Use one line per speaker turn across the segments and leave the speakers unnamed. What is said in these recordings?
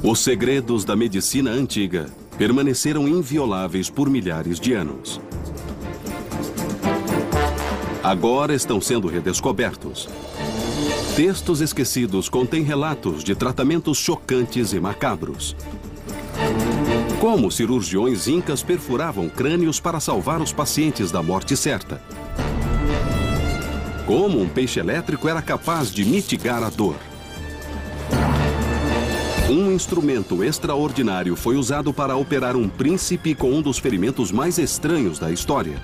Os segredos da medicina antiga permaneceram invioláveis por milhares de anos. Agora estão sendo redescobertos. Textos esquecidos contêm relatos de tratamentos chocantes e macabros. Como cirurgiões incas perfuravam crânios para salvar os pacientes da morte certa. Como um peixe elétrico era capaz de mitigar a dor. Um instrumento extraordinário foi usado para operar um príncipe com um dos ferimentos mais estranhos da história.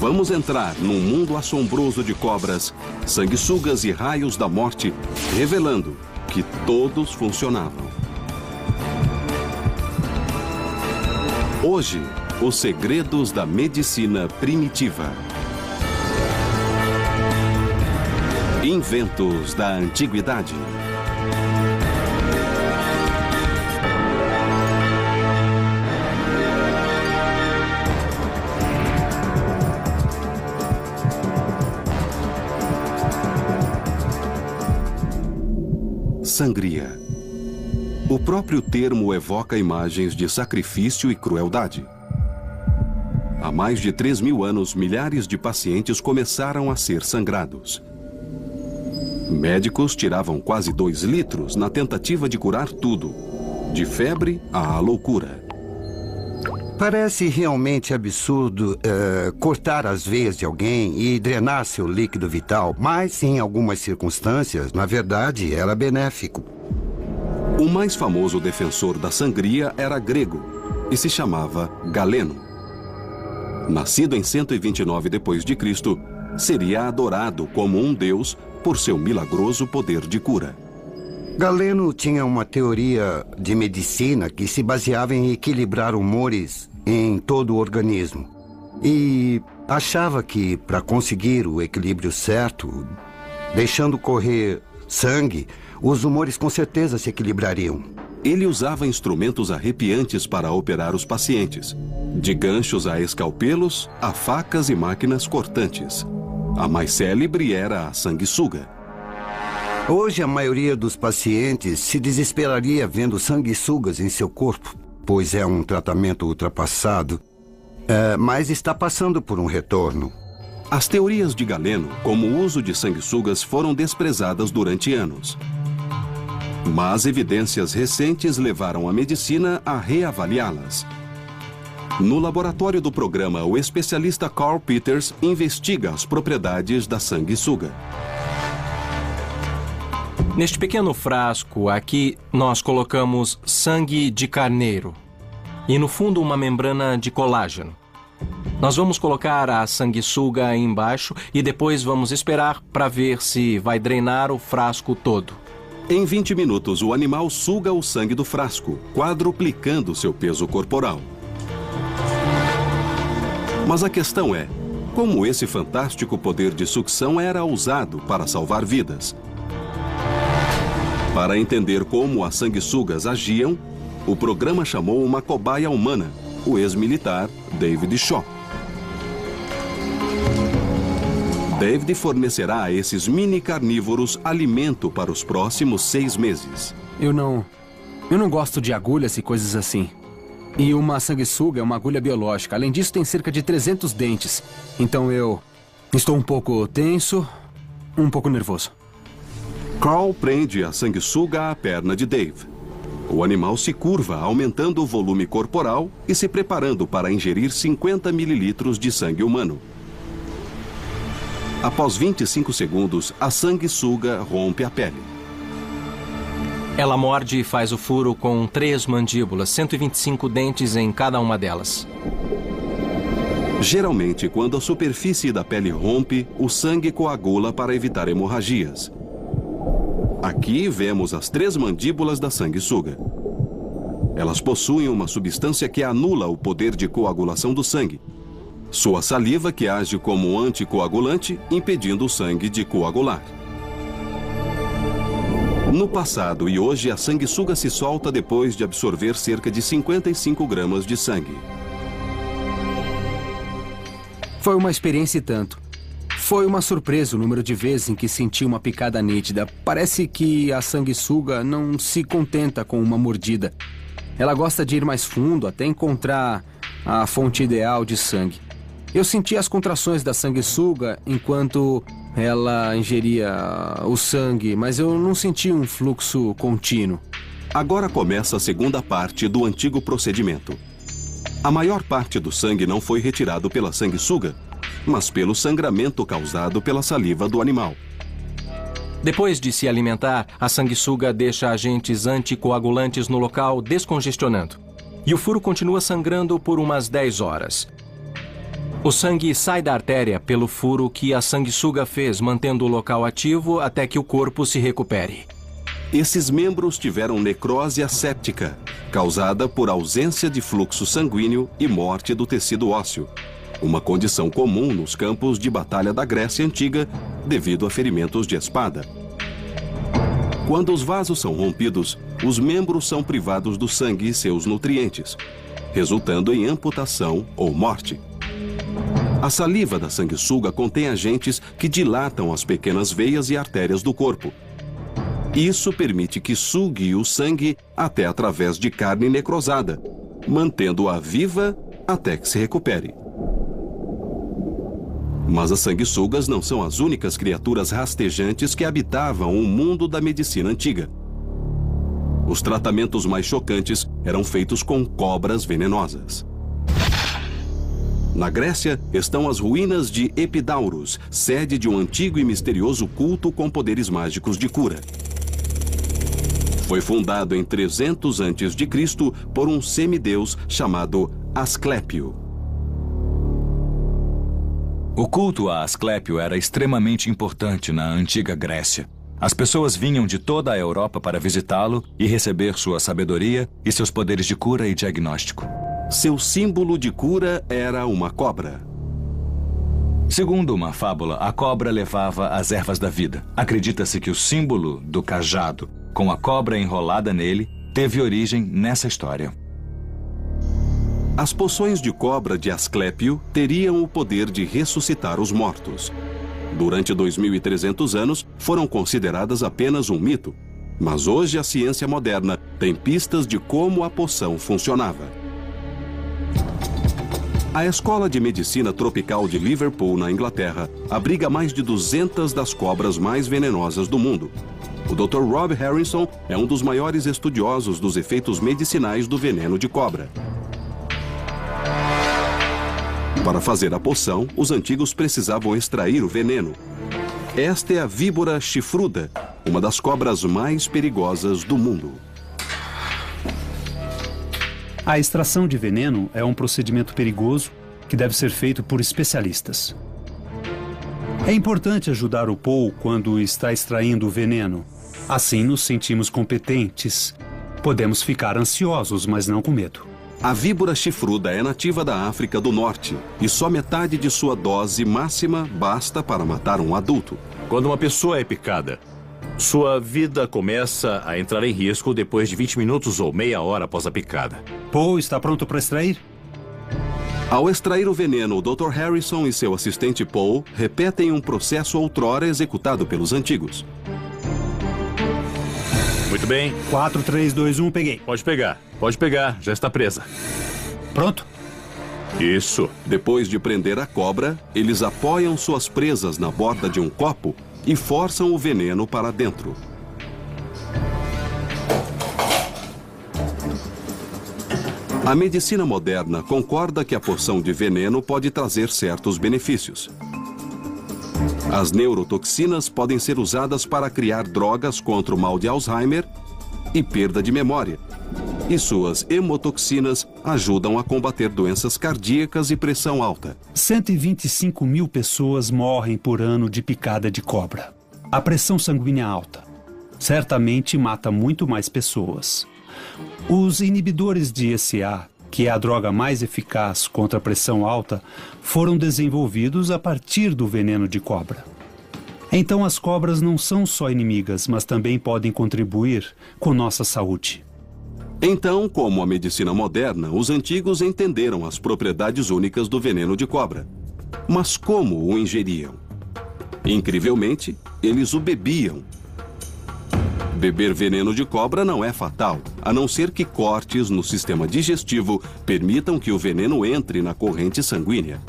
Vamos entrar num mundo assombroso de cobras, sanguessugas e raios da morte, revelando que todos funcionavam. Hoje, os segredos da medicina primitiva. Inventos da antiguidade. Sangria. O próprio termo evoca imagens de sacrifício e crueldade. Há mais de 3.000 anos, milhares de pacientes começaram a ser sangrados. Médicos tiravam quase 2 litros na tentativa de curar tudo, de febre à loucura.
Parece realmente absurdo cortar as veias de alguém e drenar seu líquido vital, mas em algumas circunstâncias, na verdade, era benéfico.
O mais famoso defensor da sangria era grego e se chamava Galeno. Nascido em 129 d.C., seria adorado como um deus por seu milagroso poder de cura.
Galeno tinha uma teoria de medicina que se baseava em equilibrar humores em todo o organismo. E achava que, para conseguir o equilíbrio certo, deixando correr sangue, os humores com certeza se equilibrariam.
Ele usava instrumentos arrepiantes para operar os pacientes, de ganchos a escalpelos, a facas e máquinas cortantes. A mais célebre era a sanguessuga.
Hoje, a maioria dos pacientes se desesperaria vendo sanguessugas em seu corpo, pois é um tratamento ultrapassado, mas está passando por um retorno.
As teorias de Galeno, como o uso de sanguessugas, foram desprezadas durante anos. Mas evidências recentes levaram a medicina a reavaliá-las. No laboratório do programa, o especialista Carl Peters investiga as propriedades da sanguessuga.
Neste pequeno frasco aqui, nós colocamos sangue de carneiro e no fundo uma membrana de colágeno. Nós vamos colocar a sanguessuga aí embaixo e depois vamos esperar para ver se vai drenar o frasco todo.
Em 20 minutos, o animal suga o sangue do frasco, quadruplicando seu peso corporal. Mas a questão é, como esse fantástico poder de sucção era usado para salvar vidas? Para entender como as sanguessugas agiam, o programa chamou uma cobaia humana, o ex-militar David Shaw. David fornecerá a esses mini carnívoros alimento para os próximos 6 meses.
Eu não gosto de agulhas e coisas assim. E uma sanguessuga é uma agulha biológica. Além disso, tem cerca de 300 dentes. Então eu estou um pouco tenso, um pouco nervoso.
Carl prende a sanguessuga à perna de Dave. O animal se curva, aumentando o volume corporal e se preparando para ingerir 50 mililitros de sangue humano. Após 25 segundos, a sanguessuga rompe a pele.
Ela morde e faz o furo com 3 mandíbulas, 125 dentes em cada uma delas.
Geralmente, quando a superfície da pele rompe, o sangue coagula para evitar hemorragias. Aqui vemos as 3 mandíbulas da sanguessuga. Elas possuem uma substância que anula o poder de coagulação do sangue. Sua saliva que age como anticoagulante, impedindo o sangue de coagular. No passado e hoje, a sanguessuga se solta depois de absorver cerca de 55 gramas de sangue.
Foi uma experiência e tanto. Foi uma surpresa o número de vezes em que senti uma picada nítida. Parece que a sanguessuga não se contenta com uma mordida. Ela gosta de ir mais fundo até encontrar a fonte ideal de sangue. Eu senti as contrações da sanguessuga enquanto ela ingeria o sangue, mas eu não senti um fluxo contínuo.
Agora começa a segunda parte do antigo procedimento. A maior parte do sangue não foi retirado pela sanguessuga, mas pelo sangramento causado pela saliva do animal.
Depois de se alimentar, a sanguessuga deixa agentes anticoagulantes no local, descongestionando. E o furo continua sangrando por umas 10 horas. O sangue sai da artéria pelo furo que a sanguessuga fez, mantendo o local ativo até que o corpo se recupere.
Esses membros tiveram necrose asséptica, causada por ausência de fluxo sanguíneo e morte do tecido ósseo, uma condição comum nos campos de batalha da Grécia Antiga devido a ferimentos de espada. Quando os vasos são rompidos, os membros são privados do sangue e seus nutrientes, resultando em amputação ou morte. A saliva da sanguessuga contém agentes que dilatam as pequenas veias e artérias do corpo. Isso permite que sugue o sangue até através de carne necrosada, mantendo-a viva até que se recupere. Mas as sanguessugas não são as únicas criaturas rastejantes que habitavam o mundo da medicina antiga. Os tratamentos mais chocantes eram feitos com cobras venenosas. Na Grécia estão as ruínas de Epidaurus, sede de um antigo e misterioso culto com poderes mágicos de cura. Foi fundado em 300 a.C. por um semideus chamado Asclépio.
O culto a Asclépio era extremamente importante na antiga Grécia. As pessoas vinham de toda a Europa para visitá-lo e receber sua sabedoria e seus poderes de cura e diagnóstico.
Seu símbolo de cura era uma cobra.
Segundo uma fábula, a cobra levava as ervas da vida. Acredita-se que o símbolo do cajado, com a cobra enrolada nele, teve origem nessa história.
As poções de cobra de Asclépio teriam o poder de ressuscitar os mortos. Durante 2.300 anos, foram consideradas apenas um mito. Mas hoje a ciência moderna tem pistas de como a poção funcionava. A Escola de Medicina Tropical de Liverpool, na Inglaterra, abriga mais de 200 das cobras mais venenosas do mundo. O Dr. Rob Harrison é um dos maiores estudiosos dos efeitos medicinais do veneno de cobra. Para fazer a poção, os antigos precisavam extrair o veneno. Esta é a víbora chifruda, uma das cobras mais perigosas do mundo.
A extração de veneno é um procedimento perigoso que deve ser feito por especialistas. É importante ajudar o Paul quando está extraindo o veneno. Assim nos sentimos competentes. Podemos ficar ansiosos, mas não com medo.
A víbora chifruda é nativa da África do Norte e só metade de sua dose máxima basta para matar um adulto.
Quando uma pessoa é picada, sua vida começa a entrar em risco depois de 20 minutos ou meia hora após a picada.
Paul está pronto para extrair?
Ao extrair o veneno, o Dr. Harrison e seu assistente Paul repetem um processo outrora executado pelos antigos.
Muito bem.
4, 3, 2, 1, peguei.
Pode pegar, já está presa.
Pronto?
Isso.
Depois de prender a cobra, eles apoiam suas presas na borda de um copo e forçam o veneno para dentro. A medicina moderna concorda que a porção de veneno pode trazer certos benefícios. As neurotoxinas podem ser usadas para criar drogas contra o mal de Alzheimer e perda de memória. E suas hemotoxinas ajudam a combater doenças cardíacas e pressão alta.
125 mil pessoas morrem por ano de picada de cobra. A pressão sanguínea alta certamente mata muito mais pessoas. Os inibidores de ECA, que é a droga mais eficaz contra a pressão alta, foram desenvolvidos a partir do veneno de cobra. Então as cobras não são só inimigas, mas também podem contribuir com nossa saúde.
Então, como a medicina moderna, os antigos entenderam as propriedades únicas do veneno de cobra. Mas como o ingeriam? Incrivelmente, eles o bebiam. Beber veneno de cobra não é fatal, a não ser que cortes no sistema digestivo permitam que o veneno entre na corrente sanguínea.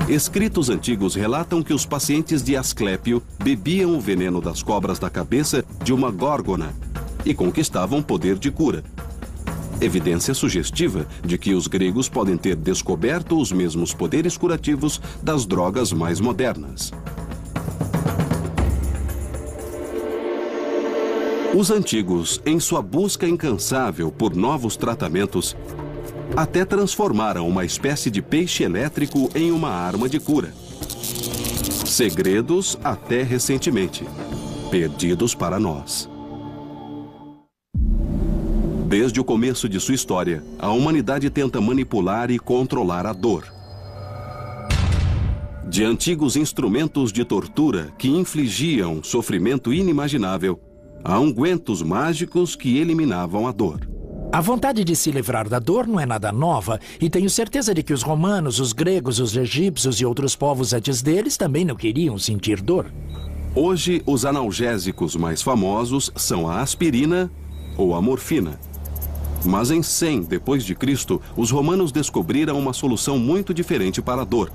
Escritos antigos relatam que os pacientes de Asclépio bebiam o veneno das cobras da cabeça de uma górgona e conquistavam poder de cura. Evidência sugestiva de que os gregos podem ter descoberto os mesmos poderes curativos das drogas mais modernas. Os antigos, em sua busca incansável por novos tratamentos, até transformaram uma espécie de peixe elétrico em uma arma de cura. Segredos até recentemente, perdidos para nós. Desde o começo de sua história, a humanidade tenta manipular e controlar a dor. De antigos instrumentos de tortura que infligiam sofrimento inimaginável, a ungüentos mágicos que eliminavam a dor.
A vontade de se livrar da dor não é nada nova, e tenho certeza de que os romanos, os gregos, os egípcios e outros povos antes deles também não queriam sentir dor.
Hoje, os analgésicos mais famosos são a aspirina ou a morfina. Mas em 100 d.C., os romanos descobriram uma solução muito diferente para a dor.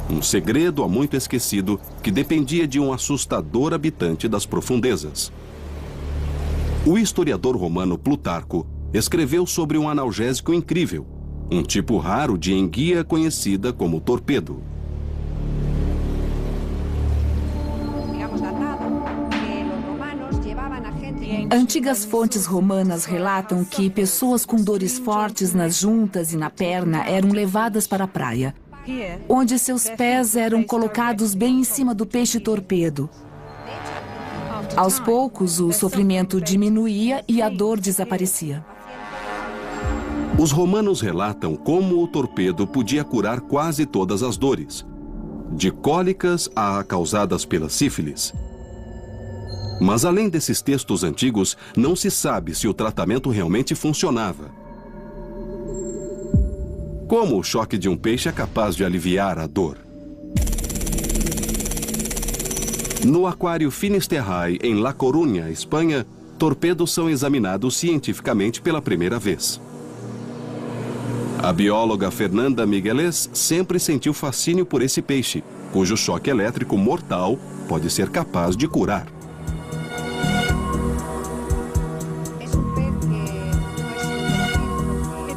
Um segredo há muito esquecido que dependia de um assustador habitante das profundezas. O historiador romano Plutarco escreveu sobre um analgésico incrível, um tipo raro de enguia conhecida como torpedo.
Antigas fontes romanas relatam que pessoas com dores fortes nas juntas e na perna eram levadas para a praia, onde seus pés eram colocados bem em cima do peixe torpedo. Aos poucos, o sofrimento diminuía e a dor desaparecia.
Os romanos relatam como o torpedo podia curar quase todas as dores, de cólicas a causadas pela sífilis. Mas além desses textos antigos, não se sabe se o tratamento realmente funcionava. Como o choque de um peixe é capaz de aliviar a dor? No aquário Finisterrae, em La Coruña, Espanha, torpedos são examinados cientificamente pela primeira vez. A bióloga Fernanda Migueles sempre sentiu fascínio por esse peixe, cujo choque elétrico mortal pode ser capaz de curar.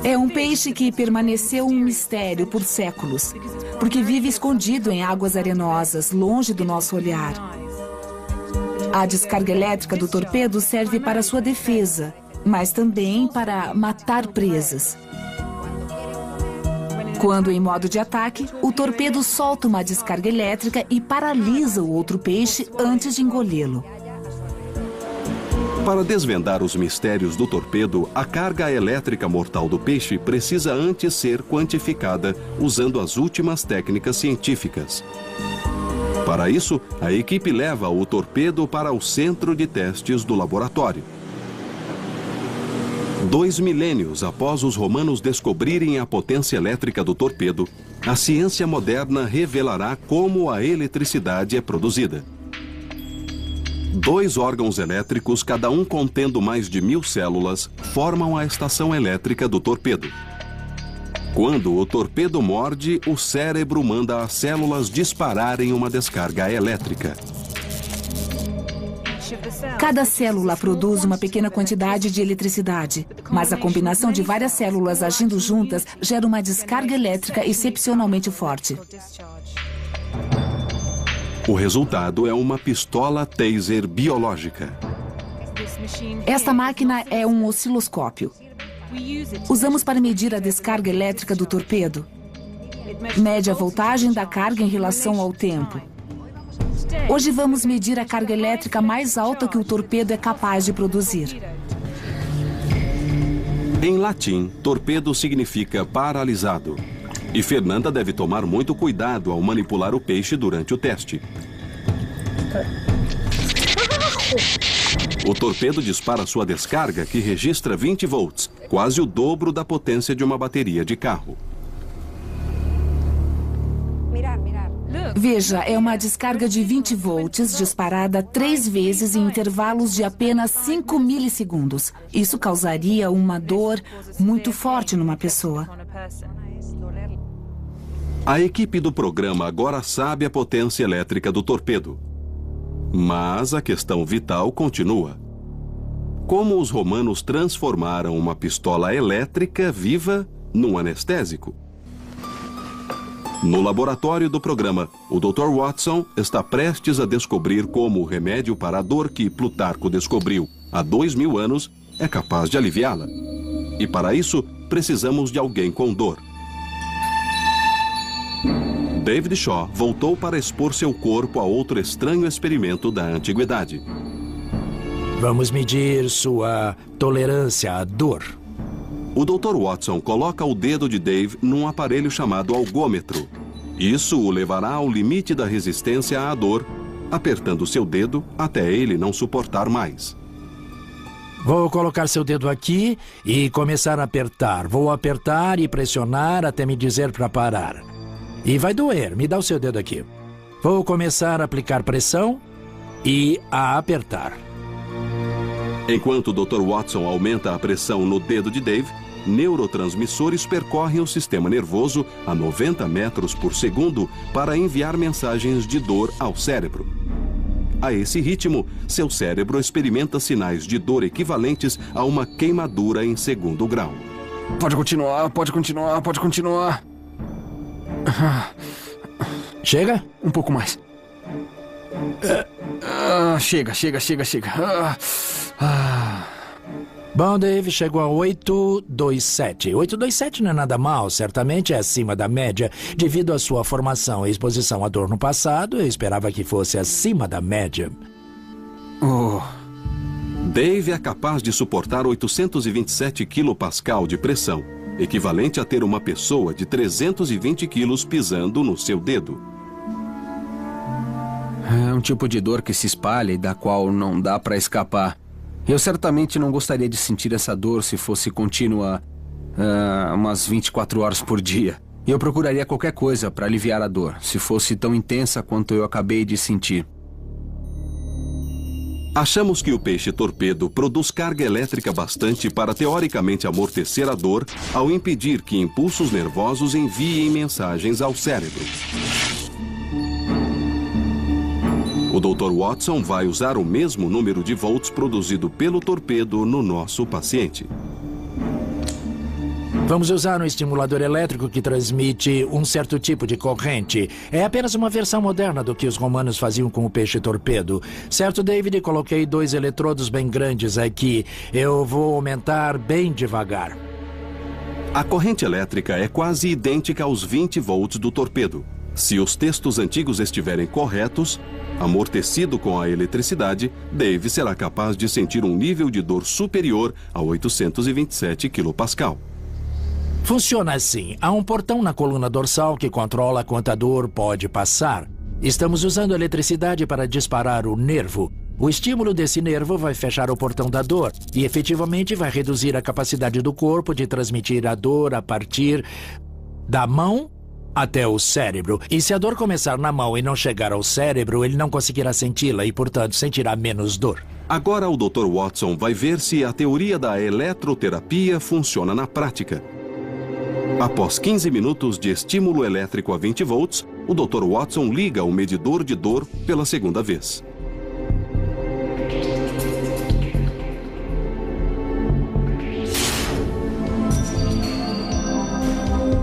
É um peixe que permaneceu um mistério por séculos, porque vive escondido em águas arenosas, longe do nosso olhar. A descarga elétrica do torpedo serve para sua defesa, mas também para matar presas. Quando em modo de ataque, o torpedo solta uma descarga elétrica e paralisa o outro peixe antes de engolê-lo.
Para desvendar os mistérios do torpedo, a carga elétrica mortal do peixe precisa antes ser quantificada usando as últimas técnicas científicas. Para isso, a equipe leva o torpedo para o centro de testes do laboratório. 2 milênios após os romanos descobrirem a potência elétrica do torpedo, a ciência moderna revelará como a eletricidade é produzida. 2 órgãos elétricos, cada um contendo mais de 1000 células, formam a estação elétrica do torpedo. Quando o torpedo morde, o cérebro manda as células dispararem uma descarga elétrica.
Cada célula produz uma pequena quantidade de eletricidade, mas a combinação de várias células agindo juntas gera uma descarga elétrica excepcionalmente forte.
O resultado é uma pistola taser biológica.
Esta máquina é um osciloscópio. Usamos para medir a descarga elétrica do torpedo. Mede a voltagem da carga em relação ao tempo. Hoje vamos medir a carga elétrica mais alta que o torpedo é capaz de produzir.
Em latim, torpedo significa paralisado. E Fernanda deve tomar muito cuidado ao manipular o peixe durante o teste. O torpedo dispara sua descarga, que registra 20 volts, quase o dobro da potência de uma bateria de carro.
Veja, é uma descarga de 20 volts disparada 3 vezes em intervalos de apenas 5 milissegundos. Isso causaria uma dor muito forte numa pessoa.
A equipe do programa agora sabe a potência elétrica do torpedo. Mas a questão vital continua. Como os romanos transformaram uma pistola elétrica viva num anestésico? No laboratório do programa, o Dr. Watson está prestes a descobrir como o remédio para a dor que Plutarco descobriu há 2000 anos é capaz de aliviá-la. E para isso, precisamos de alguém com dor. David Shaw voltou para expor seu corpo a outro estranho experimento da antiguidade.
Vamos medir sua tolerância à dor.
O Dr. Watson coloca o dedo de Dave num aparelho chamado algômetro. Isso o levará ao limite da resistência à dor, apertando seu dedo até ele não suportar mais.
Vou colocar seu dedo aqui e começar a apertar. Vou apertar e pressionar até me dizer para parar. E vai doer. Me dá o seu dedo aqui. Vou começar a aplicar pressão e a apertar.
Enquanto o Dr. Watson aumenta a pressão no dedo de Dave, neurotransmissores percorrem o sistema nervoso a 90 metros por segundo para enviar mensagens de dor ao cérebro. A esse ritmo, seu cérebro experimenta sinais de dor equivalentes a uma queimadura em 2º grau.
Pode continuar, pode continuar, pode continuar.
Chega?
Um pouco mais. Chega.
Bom, Dave, chegou a 827. 827 não é nada mal, certamente é acima da média. Devido à sua formação e exposição à dor no passado, eu esperava que fosse acima da média.
Dave é capaz de suportar 827 kPa de pressão, equivalente a ter uma pessoa de 320 quilos pisando no seu dedo.
É um tipo de dor que se espalha e da qual não dá para escapar. Eu certamente não gostaria de sentir essa dor se fosse contínua umas 24 horas por dia. E eu procuraria qualquer coisa para aliviar a dor, se fosse tão intensa quanto eu acabei de sentir.
Achamos que o peixe-torpedo produz carga elétrica bastante para teoricamente amortecer a dor ao impedir que impulsos nervosos enviem mensagens ao cérebro. O Dr. Watson vai usar o mesmo número de volts produzido pelo torpedo no nosso paciente.
Vamos usar um estimulador elétrico que transmite um certo tipo de corrente. É apenas uma versão moderna do que os romanos faziam com o peixe-torpedo. Certo, David? Coloquei 2 eletrodos bem grandes aqui. Eu vou aumentar bem devagar.
A corrente elétrica é quase idêntica aos 20 volts do torpedo. Se os textos antigos estiverem corretos, amortecido com a eletricidade, Dave será capaz de sentir um nível de dor superior a 827 kPa.
Funciona assim. Há um portão na coluna dorsal que controla quanta dor pode passar. Estamos usando a eletricidade para disparar o nervo. O estímulo desse nervo vai fechar o portão da dor e efetivamente vai reduzir a capacidade do corpo de transmitir a dor a partir da mão até o cérebro. E se a dor começar na mão e não chegar ao cérebro, ele não conseguirá senti-la e, portanto, sentirá menos dor.
Agora o Dr. Watson vai ver se a teoria da eletroterapia funciona na prática. Após 15 minutos de estímulo elétrico a 20 volts, o Dr. Watson liga o medidor de dor pela 2ª vez.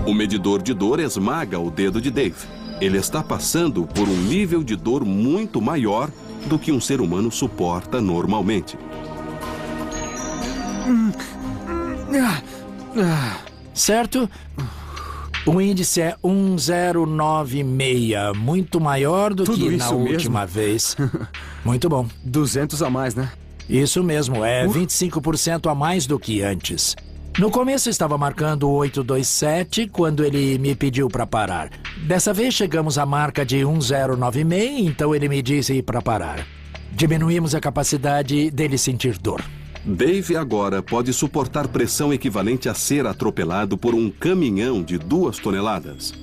O medidor de dor esmaga o dedo de Dave. Ele está passando por um nível de dor muito maior do que um ser humano suporta normalmente.
Certo? O índice é 1096, muito maior do que na última vez. Muito bom.
200 a mais, né?
Isso mesmo, é 25% a mais do que antes. No começo estava marcando 827 quando ele me pediu para parar. Dessa vez chegamos à marca de 1096, então ele me disse para parar. Diminuímos a capacidade dele sentir dor.
Dave agora pode suportar pressão equivalente a ser atropelado por um caminhão de 2 toneladas.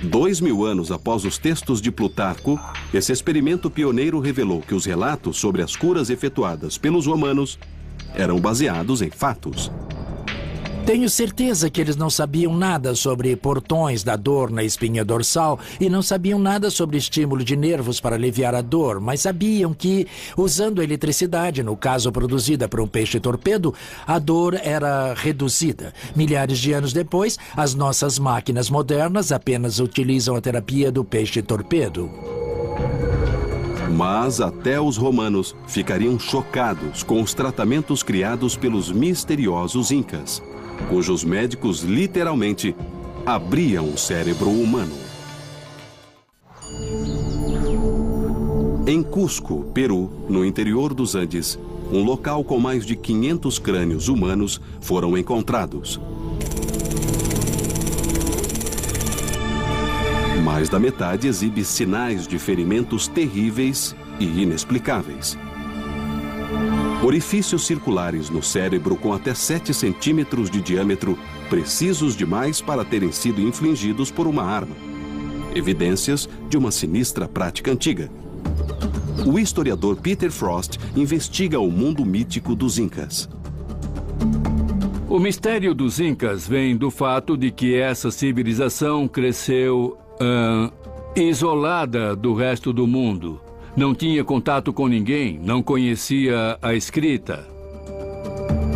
2000 anos após os textos de Plutarco, esse experimento pioneiro revelou que os relatos sobre as curas efetuadas pelos romanos eram baseados em fatos.
Tenho certeza que eles não sabiam nada sobre portões da dor na espinha dorsal e não sabiam nada sobre estímulo de nervos para aliviar a dor, mas sabiam que, usando a eletricidade, no caso produzida por um peixe-torpedo, a dor era reduzida. Milhares de anos depois, as nossas máquinas modernas apenas utilizam a terapia do peixe-torpedo.
Mas até os romanos ficariam chocados com os tratamentos criados pelos misteriosos incas, cujos médicos literalmente abriam o cérebro humano. Em Cusco, Peru, no interior dos Andes, um local com mais de 500 crânios humanos foram encontrados. Mais da metade exibe sinais de ferimentos terríveis e inexplicáveis. Orifícios circulares no cérebro com até 7 centímetros de diâmetro, precisos demais para terem sido infligidos por uma arma. Evidências de uma sinistra prática antiga. O historiador Peter Frost investiga o mundo mítico dos Incas.
O mistério dos Incas vem do fato de que essa civilização cresceu isolada do resto do mundo. Não tinha contato com ninguém, não conhecia a escrita.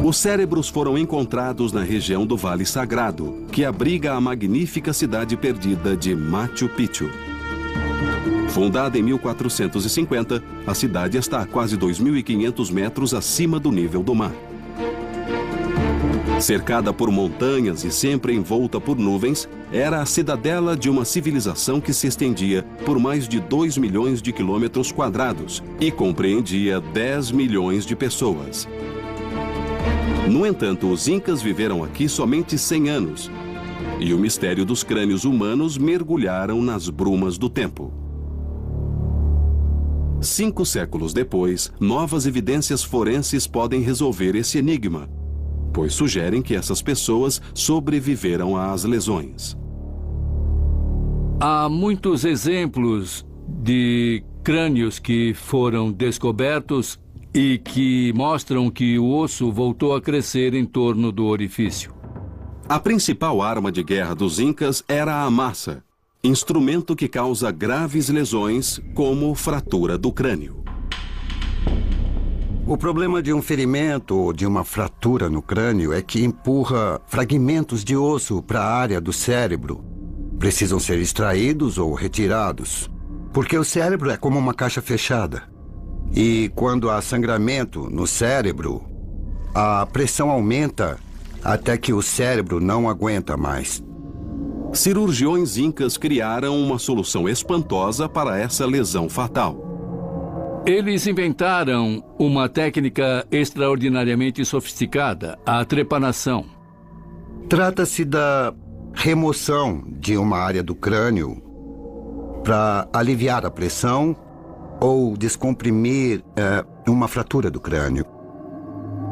Os cérebros foram encontrados na região do Vale Sagrado, que abriga a magnífica cidade perdida de Machu Picchu. Fundada em 1450, a cidade está a quase 2.500 metros acima do nível do mar. Cercada por montanhas e sempre envolta por nuvens, era a cidadela de uma civilização que se estendia por mais de 2 milhões de quilômetros quadrados e compreendia 10 milhões de pessoas. No entanto, os Incas viveram aqui somente 100 anos, e o mistério dos crânios humanos mergulharam nas brumas do tempo. 5 séculos depois, novas evidências forenses podem resolver esse enigma, pois sugerem que essas pessoas sobreviveram às lesões.
Há muitos exemplos de crânios que foram descobertos e que mostram que o osso voltou a crescer em torno do orifício.
A principal arma de guerra dos Incas era a massa, instrumento que causa graves lesões, como fratura do crânio.
O problema de um ferimento ou de uma fratura no crânio é que empurra fragmentos de osso para a área do cérebro. Precisam ser extraídos ou retirados, porque o cérebro é como uma caixa fechada. E quando há sangramento no cérebro, a pressão aumenta até que o cérebro não aguenta mais.
Cirurgiões incas criaram uma solução espantosa para essa lesão fatal.
Eles inventaram uma técnica extraordinariamente sofisticada, a trepanação.
Trata-se da remoção de uma área do crânio para aliviar a pressão ou descomprimir uma fratura do crânio.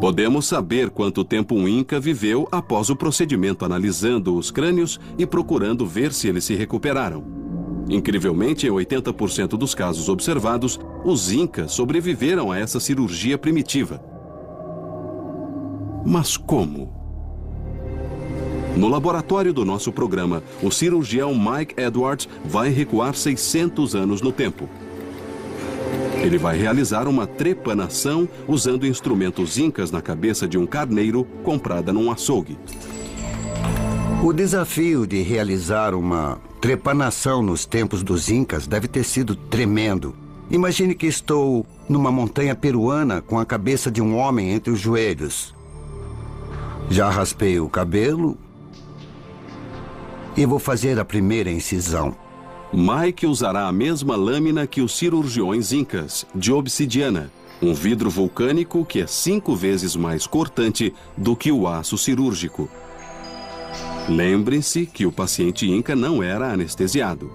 Podemos saber quanto tempo um Inca viveu após o procedimento, analisando os crânios e procurando ver se eles se recuperaram. Incrivelmente, em 80% dos casos observados, os Incas sobreviveram a essa cirurgia primitiva. Mas como? No laboratório do nosso programa, o cirurgião Mike Edwards vai recuar 600 anos no tempo. Ele vai realizar uma trepanação usando instrumentos incas na cabeça de um carneiro comprada num açougue.
O desafio de realizar uma trepanação nos tempos dos Incas deve ter sido tremendo. Imagine que estou numa montanha peruana com a cabeça de um homem entre os joelhos. Já raspei o cabelo e vou fazer a primeira incisão.
Mike usará a mesma lâmina que os cirurgiões incas, de obsidiana, um vidro vulcânico que é 5 vezes mais cortante do que o aço cirúrgico. Lembre-se que o paciente inca não era anestesiado.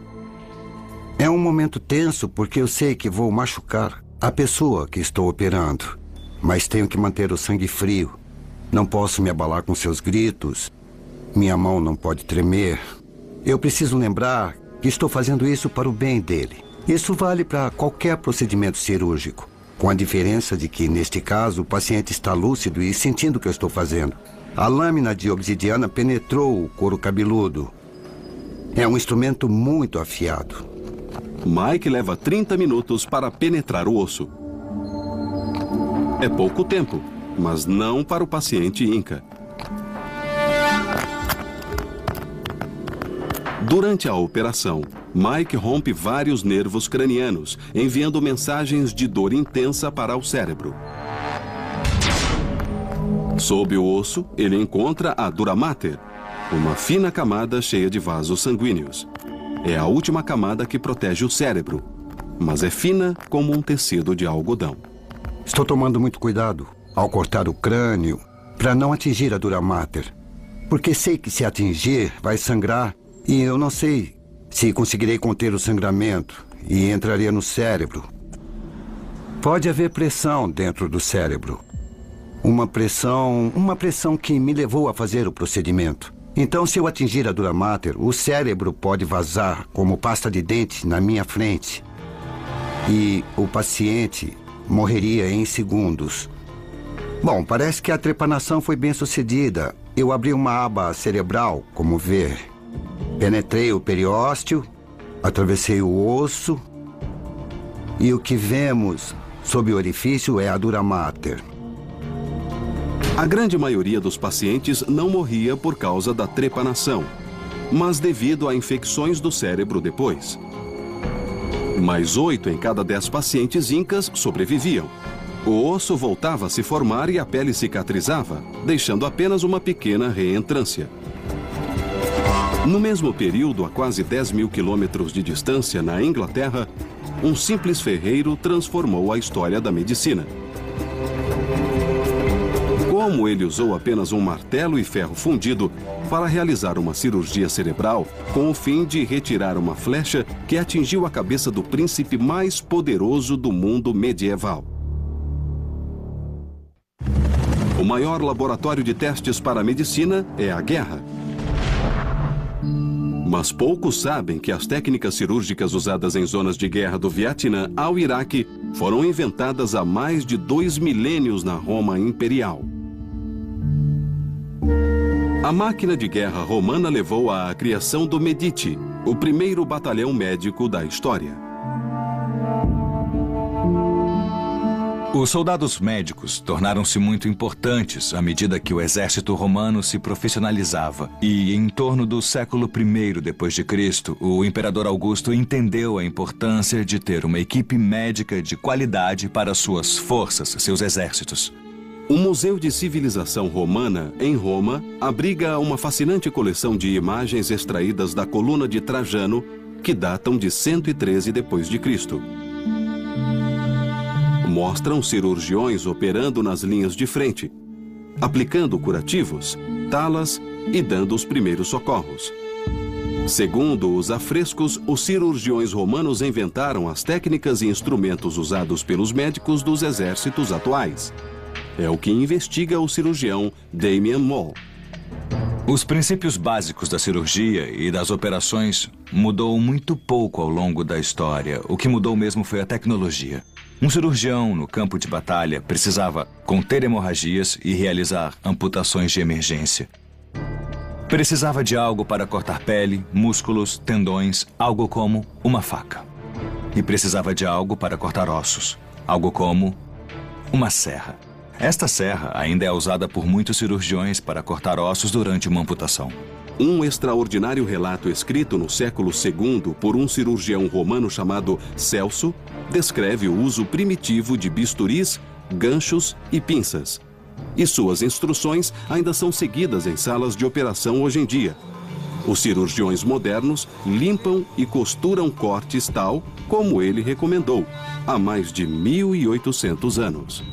É um momento tenso porque eu sei que vou machucar a pessoa que estou operando, mas tenho que manter o sangue frio. Não posso me abalar com seus gritos. Minha mão não pode tremer. Eu preciso lembrar que estou fazendo isso para o bem dele. Isso vale para qualquer procedimento cirúrgico, com a diferença de que, neste caso, o paciente está lúcido e sentindo o que eu estou fazendo. A lâmina de obsidiana penetrou o couro cabeludo. É um instrumento muito afiado.
Mike leva 30 minutos para penetrar o osso. É pouco tempo, mas não para o paciente Inca. Durante a operação, Mike rompe vários nervos cranianos, enviando mensagens de dor intensa para o cérebro. Sob o osso, ele encontra a dura mater, uma fina camada cheia de vasos sanguíneos. É a última camada que protege o cérebro, mas é fina como um tecido de algodão.
Estou tomando muito cuidado ao cortar o crânio para não atingir a dura mater, porque sei que se atingir vai sangrar e eu não sei se conseguirei conter o sangramento e entraria no cérebro. Pode haver pressão dentro do cérebro. Uma pressão que me levou a fazer o procedimento. Então, se eu atingir a dura mater, o cérebro pode vazar como pasta de dente na minha frente. E o paciente morreria em segundos. Bom, parece que a trepanação foi bem sucedida. Eu abri uma aba cerebral, como vê. Penetrei o periósteo, atravessei o osso. E o que vemos sob o orifício é a dura mater.
A grande maioria dos pacientes não morria por causa da trepanação, mas devido a infecções do cérebro depois. Mas 8 em cada 10 pacientes incas sobreviviam. O osso voltava a se formar e a pele cicatrizava, deixando apenas uma pequena reentrância. No mesmo período, a quase 10 mil quilômetros de distância, na Inglaterra, um simples ferreiro transformou a história da medicina. Como ele usou apenas um martelo e ferro fundido para realizar uma cirurgia cerebral com o fim de retirar uma flecha que atingiu a cabeça do príncipe mais poderoso do mundo medieval. O maior laboratório de testes para a medicina é a guerra. Mas poucos sabem que as técnicas cirúrgicas usadas em zonas de guerra do Vietnã ao Iraque foram inventadas há mais de 2 milênios na Roma Imperial. A máquina de guerra romana levou à criação do Medici, o primeiro batalhão médico da história.
Os soldados médicos tornaram-se muito importantes à medida que o exército romano se profissionalizava. E em torno do século I depois de Cristo, o imperador Augusto entendeu a importância de ter uma equipe médica de qualidade para suas forças, seus exércitos.
O Museu de Civilização Romana, em Roma, abriga uma fascinante coleção de imagens extraídas da coluna de Trajano, que datam de 113 depois de Cristo. Mostram cirurgiões operando nas linhas de frente, aplicando curativos, talas e dando os primeiros socorros. Segundo os afrescos, os cirurgiões romanos inventaram as técnicas e instrumentos usados pelos médicos dos exércitos atuais. É o que investiga o cirurgião Damian Moll.
Os princípios básicos da cirurgia e das operações mudou muito pouco ao longo da história. O que mudou mesmo foi a tecnologia. Um cirurgião no campo de batalha precisava conter hemorragias e realizar amputações de emergência. Precisava de algo para cortar pele, músculos, tendões, algo como uma faca. E precisava de algo para cortar ossos, algo como uma serra. Esta serra ainda é usada por muitos cirurgiões para cortar ossos durante uma amputação.
Um extraordinário relato escrito no século II por um cirurgião romano chamado Celso descreve o uso primitivo de bisturis, ganchos e pinças. E suas instruções ainda são seguidas em salas de operação hoje em dia. Os cirurgiões modernos limpam e costuram cortes tal como ele recomendou, há mais de 1800 anos.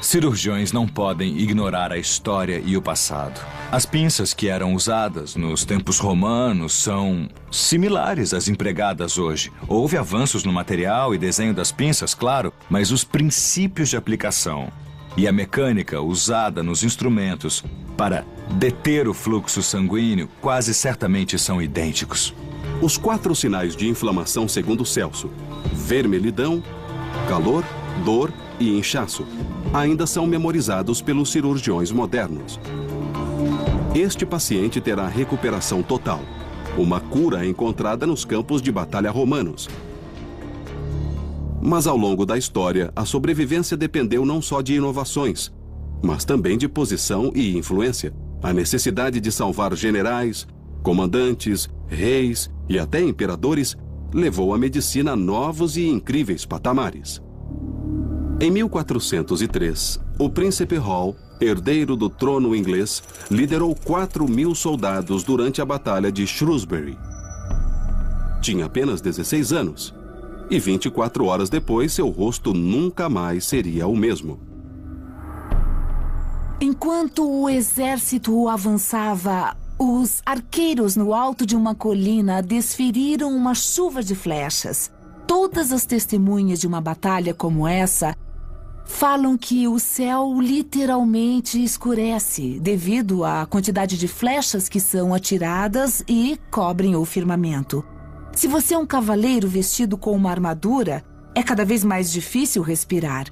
Cirurgiões não podem ignorar a história e o passado. As pinças que eram usadas nos tempos romanos são similares às empregadas hoje. Houve avanços no material e desenho das pinças, claro, mas os princípios de aplicação e a mecânica usada nos instrumentos para deter o fluxo sanguíneo quase certamente são idênticos.
Os 4 sinais de inflamação segundo Celso, vermelhidão, calor, dor e inchaço, ainda são memorizados pelos cirurgiões modernos. Este paciente terá recuperação total, uma cura encontrada nos campos de batalha romanos. Mas ao longo da história, a sobrevivência dependeu não só de inovações, mas também de posição e influência. A necessidade de salvar generais, comandantes, reis e até imperadores levou a medicina a novos e incríveis patamares. Em 1403, o príncipe Hall, herdeiro do trono inglês, liderou 4.000 soldados durante a Batalha de Shrewsbury. Tinha apenas 16 anos, e 24 horas depois seu rosto nunca mais seria o mesmo.
Enquanto o exército avançava, os arqueiros no alto de uma colina desferiram uma chuva de flechas. Todas as testemunhas de uma batalha como essa falam que o céu literalmente escurece devido à quantidade de flechas que são atiradas e cobrem o firmamento. Se você é um cavaleiro vestido com uma armadura, é cada vez mais difícil respirar.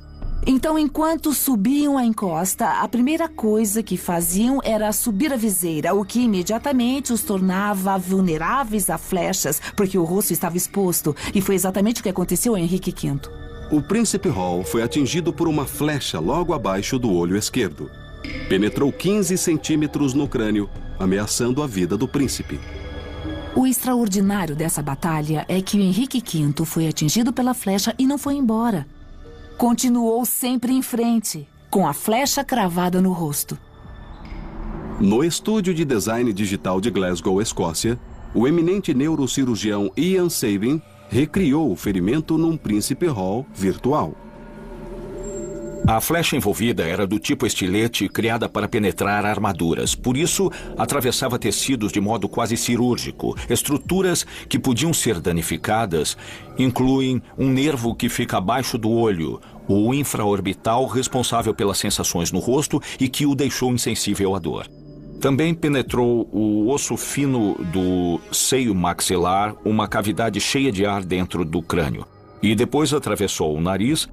Então, enquanto subiam a encosta, a primeira coisa que faziam era subir a viseira, o que imediatamente os tornava vulneráveis a flechas, porque o rosto estava exposto, e foi exatamente o que aconteceu a Henrique V.
O príncipe Hall foi atingido por uma flecha logo abaixo do olho esquerdo. Penetrou 15 centímetros no crânio, ameaçando a vida do príncipe.
O extraordinário dessa batalha é que o Henrique V foi atingido pela flecha e não foi embora. Continuou sempre em frente, com a flecha cravada no rosto.
No estúdio de design digital de Glasgow, Escócia, o eminente neurocirurgião Ian Sabin recriou o ferimento num príncipe Hall virtual.
A flecha envolvida era do tipo estilete criada para penetrar armaduras. Por isso, atravessava tecidos de modo quase cirúrgico. Estruturas que podiam ser danificadas incluem um nervo que fica abaixo do olho, o infraorbital responsável pelas sensações no rosto e que o deixou insensível à dor. Também penetrou o osso fino do seio maxilar, uma cavidade cheia de ar dentro do crânio. E depois atravessou o nariz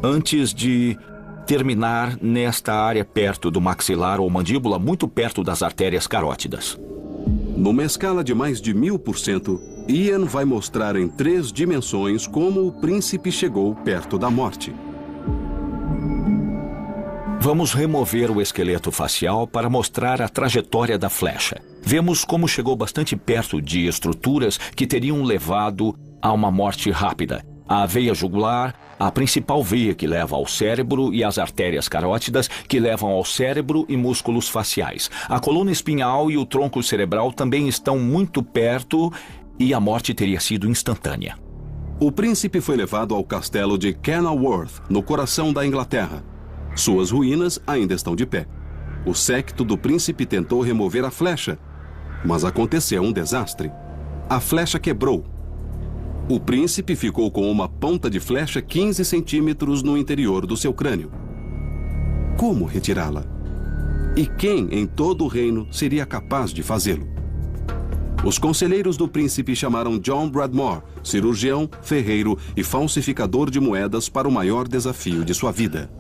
antes de terminar nesta área perto do maxilar ou mandíbula, muito perto das artérias carótidas.
Numa escala de mais de 1000%, Ian vai mostrar em 3 dimensões como o príncipe chegou perto da morte.
Vamos remover o esqueleto facial para mostrar a trajetória da flecha. Vemos como chegou bastante perto de estruturas que teriam levado a uma morte rápida. A veia jugular, a principal veia que leva ao cérebro e as artérias carótidas que levam ao cérebro e músculos faciais. A coluna espinhal e o tronco cerebral também estão muito perto e a morte teria sido instantânea.
O príncipe foi levado ao castelo de Kenilworth, no coração da Inglaterra. Suas ruínas ainda estão de pé. O séquito do príncipe tentou remover a flecha, mas aconteceu um desastre. A flecha quebrou. O príncipe ficou com uma ponta de flecha 15 centímetros no interior do seu crânio. Como retirá-la? E quem em todo o reino seria capaz de fazê-lo? Os conselheiros do príncipe chamaram John Bradmore, cirurgião, ferreiro e falsificador de moedas, para o maior desafio de sua vida.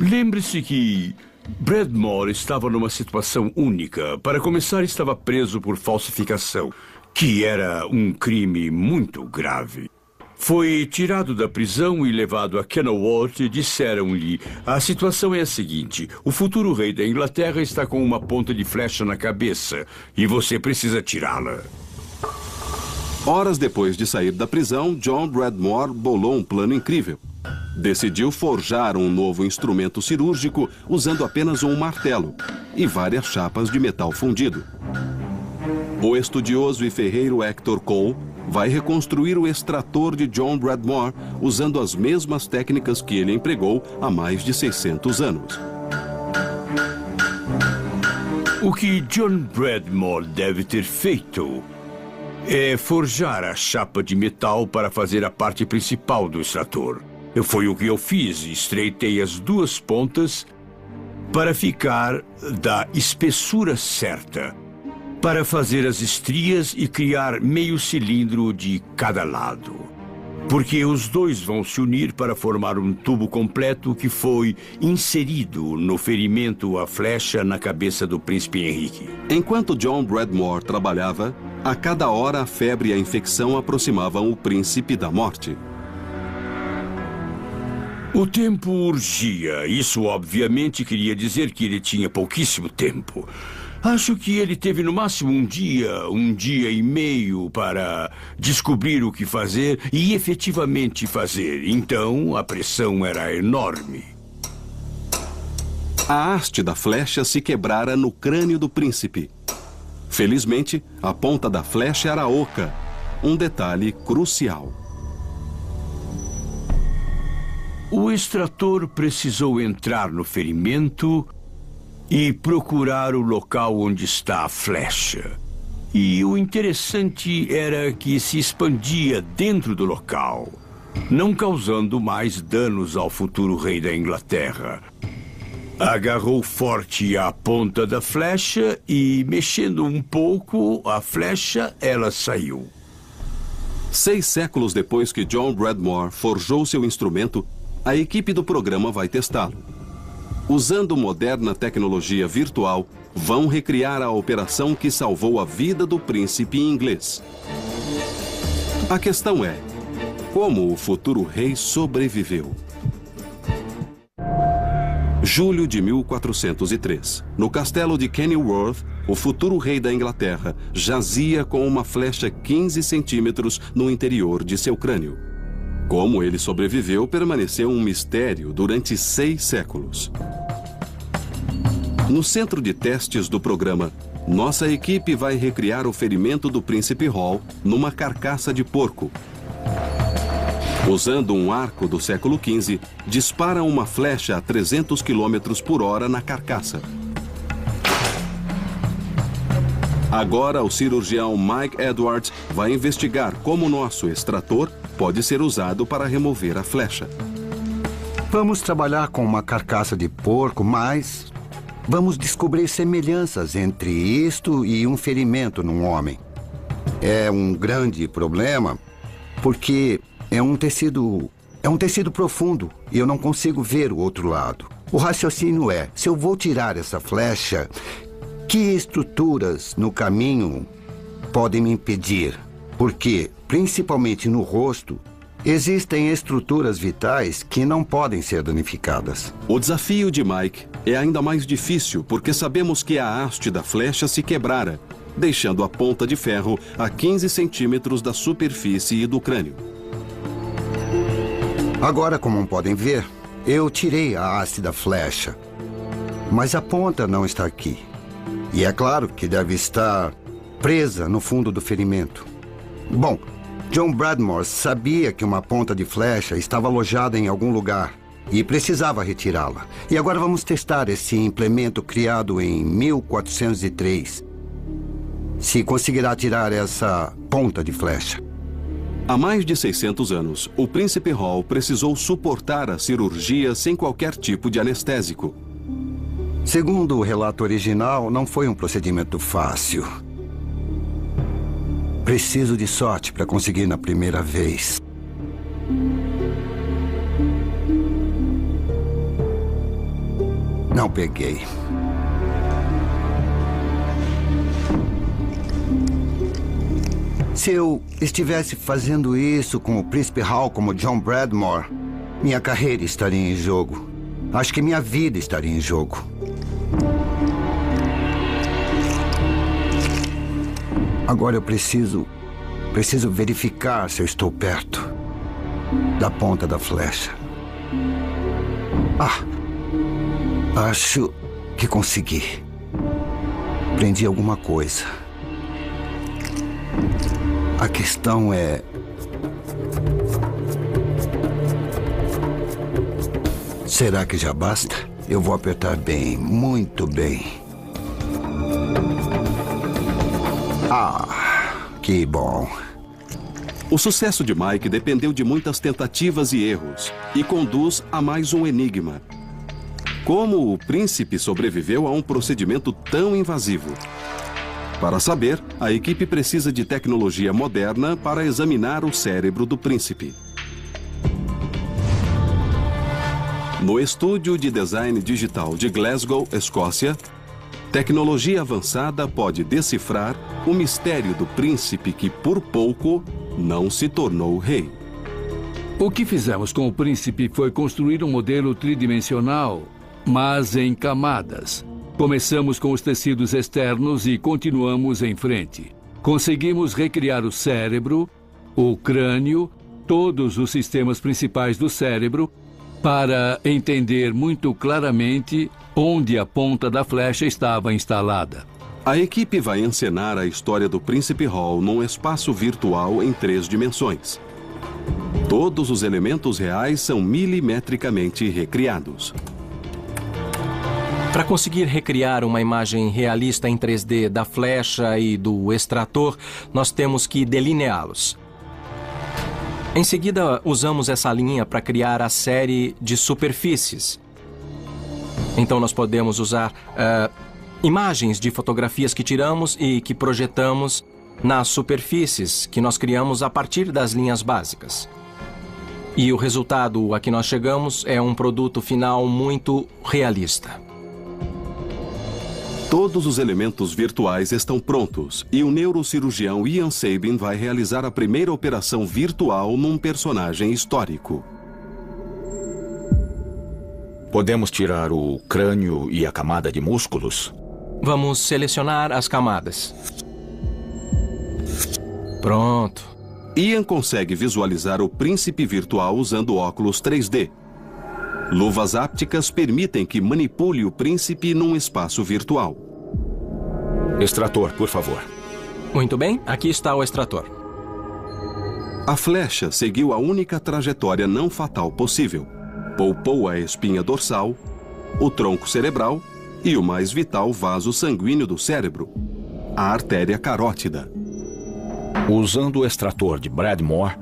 Lembre-se que Bradmore estava numa situação única. Para começar, estava preso por falsificação, que era um crime muito grave. Foi tirado da prisão e levado a Kenilworth e disseram-lhe: a situação é a seguinte, o futuro rei da Inglaterra está com uma ponta de flecha na cabeça e você precisa tirá-la.
Horas depois de sair da prisão, John Bradmore bolou um plano incrível. Decidiu forjar um novo instrumento cirúrgico usando apenas um martelo e várias chapas de metal fundido. O estudioso e ferreiro Hector Cole vai reconstruir o extrator de John Bradmore usando as mesmas técnicas que ele empregou há mais de 600 anos.
O que John Bradmore deve ter feito é forjar a chapa de metal para fazer a parte principal do extrator. Foi o que eu fiz, estreitei as duas pontas para ficar da espessura certa, para fazer as estrias e criar meio cilindro de cada lado. Porque os dois vão se unir para formar um tubo completo que foi inserido no ferimento à flecha na cabeça do príncipe Henrique.
Enquanto John Bradmore trabalhava, a cada hora a febre e a infecção aproximavam o príncipe da morte.
O tempo urgia. Isso obviamente queria dizer que ele tinha pouquíssimo tempo. Acho que ele teve no máximo um dia e meio para descobrir o que fazer e efetivamente fazer. Então, a pressão era enorme.
A haste da flecha se quebrara no crânio do príncipe. Felizmente, a ponta da flecha era oca, um detalhe crucial.
O extrator precisou entrar no ferimento e procurar o local onde está a flecha. E o interessante era que se expandia dentro do local, não causando mais danos ao futuro rei da Inglaterra. Agarrou forte a ponta da flecha e, mexendo um pouco a flecha, ela saiu.
6 séculos depois que John Bradmore forjou seu instrumento, a equipe do programa vai testá-lo. Usando moderna tecnologia virtual, vão recriar a operação que salvou a vida do príncipe inglês. A questão é, como o futuro rei sobreviveu? Julho de 1403. No castelo de Kenilworth, o futuro rei da Inglaterra jazia com uma flecha 15 centímetros no interior de seu crânio. Como ele sobreviveu permaneceu um mistério durante 6 séculos. No centro de testes do programa, nossa equipe vai recriar o ferimento do príncipe Hall numa carcaça de porco. Usando um arco do século XV, dispara uma flecha a 300 km por hora na carcaça. Agora o cirurgião Mike Edwards vai investigar como nosso extrator pode ser usado para remover a flecha.
Vamos trabalhar com uma carcaça de porco, mas vamos descobrir semelhanças entre isto e um ferimento num homem. É um grande problema porque é um tecido profundo e eu não consigo ver o outro lado. O raciocínio é, se eu vou tirar essa flecha, que estruturas no caminho podem me impedir? Porque, principalmente no rosto, existem estruturas vitais que não podem ser danificadas.
O desafio de Mike é ainda mais difícil porque sabemos que a haste da flecha se quebrara, deixando a ponta de ferro a 15 centímetros da superfície e do crânio.
Agora, como podem ver, eu tirei a haste da flecha, mas a ponta não está aqui. E é claro que deve estar presa no fundo do ferimento. Bom, John Bradmore sabia que uma ponta de flecha estava alojada em algum lugar e precisava retirá-la. E agora vamos testar esse implemento criado em 1403. Se conseguirá tirar essa ponta de flecha.
Há mais de 600 anos, o príncipe Hall precisou suportar a cirurgia sem qualquer tipo de anestésico.
Segundo o relato original, não foi um procedimento fácil. Preciso de sorte para conseguir na primeira vez. Não peguei. Se eu estivesse fazendo isso com o príncipe Hall como John Bradmore, minha carreira estaria em jogo. Acho que minha vida estaria em jogo. Agora eu preciso verificar se eu estou perto da ponta da flecha. Acho que consegui. Prendi alguma coisa. A questão é... será que já basta? Eu vou apertar bem, muito bem. Que bom.
O sucesso de Mike dependeu de muitas tentativas e erros e conduz a mais um enigma. Como o príncipe sobreviveu a um procedimento tão invasivo? Para saber, a equipe precisa de tecnologia moderna para examinar o cérebro do príncipe. No estúdio de design digital de Glasgow, Escócia, tecnologia avançada pode decifrar o mistério do príncipe que, por pouco, não se tornou rei.
O que fizemos com o príncipe foi construir um modelo tridimensional, mas em camadas. Começamos com os tecidos externos e continuamos em frente. Conseguimos recriar o cérebro, o crânio, todos os sistemas principais do cérebro, para entender muito claramente onde a ponta da flecha estava instalada.
A equipe vai encenar a história do Príncipe Hall num espaço virtual em 3 dimensões. Todos os elementos reais são milimetricamente recriados.
Para conseguir recriar uma imagem realista em 3D da flecha e do extrator, nós temos que delineá-los. Em seguida, usamos essa linha para criar a série de superfícies. Então, nós podemos usar imagens de fotografias que tiramos e que projetamos nas superfícies que nós criamos a partir das linhas básicas. E o resultado a que nós chegamos é um produto final muito realista.
Todos os elementos virtuais estão prontos e o neurocirurgião Ian Sabin vai realizar a primeira operação virtual num personagem histórico.
Podemos tirar o crânio e a camada de músculos?
Vamos selecionar as camadas. Pronto.
Ian consegue visualizar o príncipe virtual usando óculos 3D. Luvas ápticas permitem que manipule o príncipe num espaço virtual.
Extrator, por favor.
Muito bem, aqui está o extrator.
A flecha seguiu a única trajetória não fatal possível. Poupou a espinha dorsal, o tronco cerebral e o mais vital vaso sanguíneo do cérebro, a artéria carótida.
Usando o extrator de Bradmore,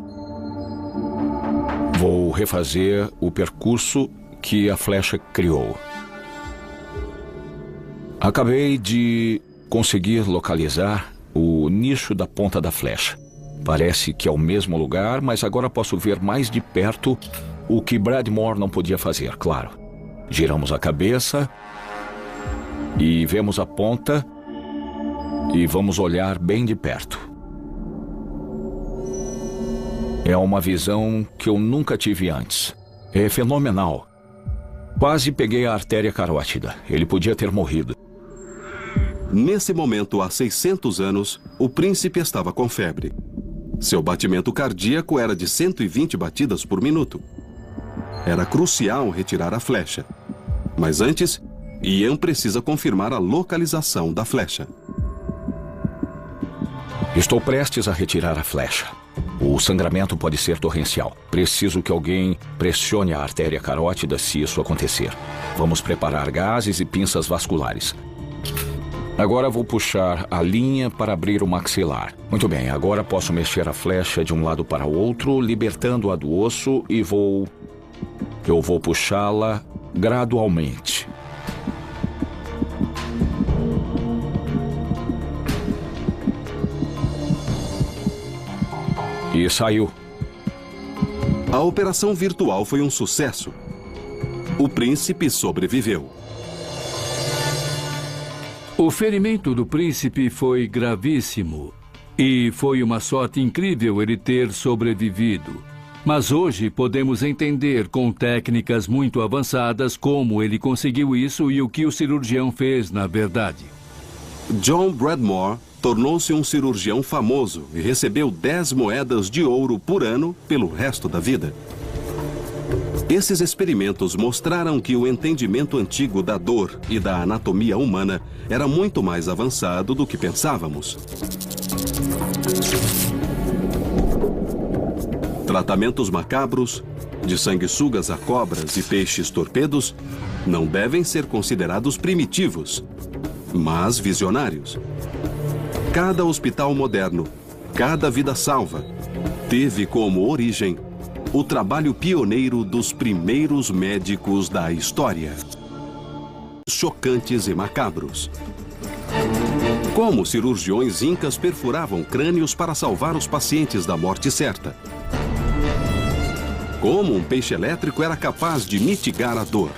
vou refazer o percurso que a flecha criou. Acabei de conseguir localizar o nicho da ponta da flecha. Parece que é o mesmo lugar, mas agora posso ver mais de perto o que Bradmore não podia fazer, claro. Giramos a cabeça e vemos a ponta e vamos olhar bem de perto. É uma visão que eu nunca tive antes. É fenomenal. Quase peguei a artéria carótida. Ele podia ter morrido.
Nesse momento, há 600 anos, o príncipe estava com febre. Seu batimento cardíaco era de 120 batidas por minuto. Era crucial retirar a flecha. Mas antes, Ian precisa confirmar a localização da flecha.
Estou prestes a retirar a flecha. O sangramento pode ser torrencial. Preciso que alguém pressione a artéria carótida se isso acontecer. Vamos preparar gases e pinças vasculares. Agora vou puxar a linha para abrir o maxilar. Muito bem, agora posso mexer a flecha de um lado para o outro, libertando-a do osso e eu vou puxá-la gradualmente. E saiu.
A operação virtual foi um sucesso. O príncipe sobreviveu.
O ferimento do príncipe foi gravíssimo e foi uma sorte incrível ele ter sobrevivido. Mas hoje podemos entender com técnicas muito avançadas como ele conseguiu isso e o que o cirurgião fez na verdade.
John Bradmore tornou-se um cirurgião famoso e recebeu 10 moedas de ouro por ano pelo resto da vida. Esses experimentos mostraram que o entendimento antigo da dor e da anatomia humana era muito mais avançado do que pensávamos. Tratamentos macabros, de sanguessugas a cobras e peixes torpedos, não devem ser considerados primitivos, mas visionários. Cada hospital moderno, cada vida salva, teve como origem o trabalho pioneiro dos primeiros médicos da história. chocantes e macabros. Como cirurgiões incas perfuravam crânios para salvar os pacientes da morte certa. Como um peixe elétrico era capaz de mitigar a dor.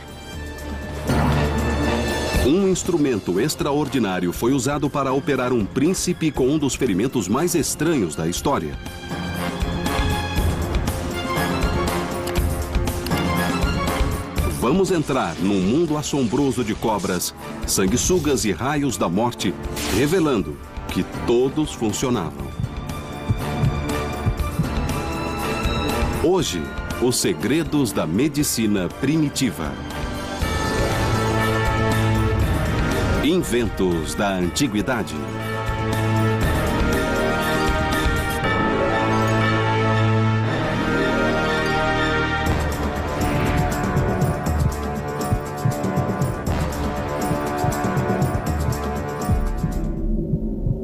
Um instrumento extraordinário foi usado para operar um príncipe com um dos ferimentos mais estranhos da história. Vamos entrar num mundo assombroso de cobras, sanguessugas e raios da morte, revelando que todos funcionavam. Hoje, os segredos da medicina primitiva. Inventos da antiguidade.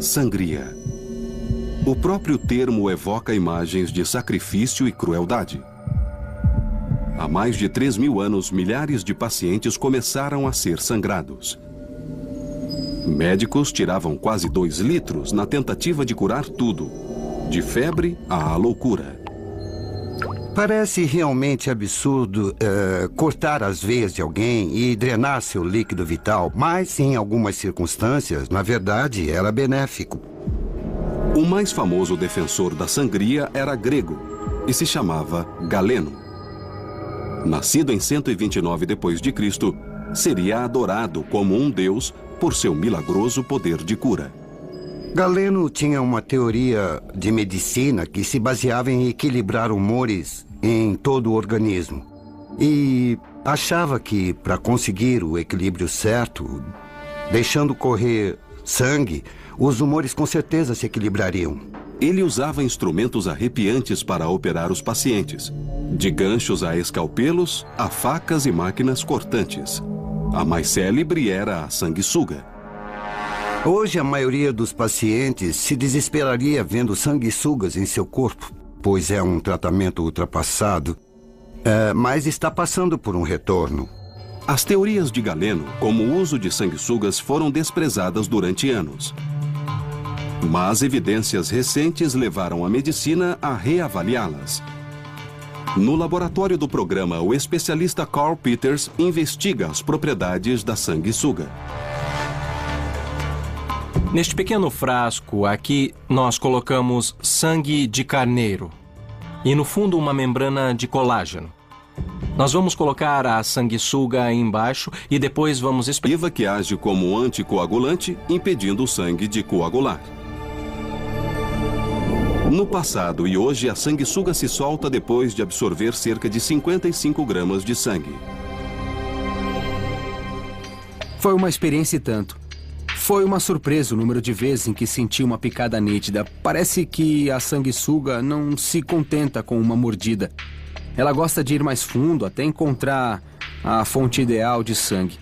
Sangria. O próprio termo evoca imagens de sacrifício e crueldade. Há mais de 3.000 anos, milhares de pacientes começaram a ser sangrados. Médicos tiravam quase 2 litros na tentativa de curar tudo, de febre à loucura.
Parece realmente absurdo cortar as veias de alguém e drenar seu líquido vital, mas em algumas circunstâncias, na verdade, era benéfico.
O mais famoso defensor da sangria era grego e se chamava Galeno. Nascido em 129 d.C., seria adorado como um deus por seu milagroso poder de cura.
Galeno tinha uma teoria de medicina que se baseava em equilibrar humores em todo o organismo. E achava que, para conseguir o equilíbrio certo, deixando correr sangue, os humores com certeza se equilibrariam.
Ele usava instrumentos arrepiantes para operar os pacientes, de ganchos a escalpelos, a facas e máquinas cortantes. A mais célebre era a sanguessuga.
Hoje, a maioria dos pacientes se desesperaria vendo sanguessugas em seu corpo, pois é um tratamento ultrapassado, mas está passando por um retorno.
As teorias de Galeno, como o uso de sanguessugas, foram desprezadas durante anos. Mas evidências recentes levaram a medicina a reavaliá-las. No laboratório do programa, o especialista Carl Peters investiga as propriedades da sanguessuga.
Neste pequeno frasco aqui, nós colocamos sangue de carneiro e no fundo uma membrana de colágeno. Nós vamos colocar a sanguessuga aí embaixo e depois vamos
esperar que age como anticoagulante, impedindo o sangue de coagular. No passado e hoje, a sanguessuga se solta depois de absorver cerca de 55 gramas de sangue.
Foi uma experiência e tanto. Foi uma surpresa o número de vezes em que senti uma picada nítida. Parece que a sanguessuga não se contenta com uma mordida. Ela gosta de ir mais fundo até encontrar a fonte ideal de sangue.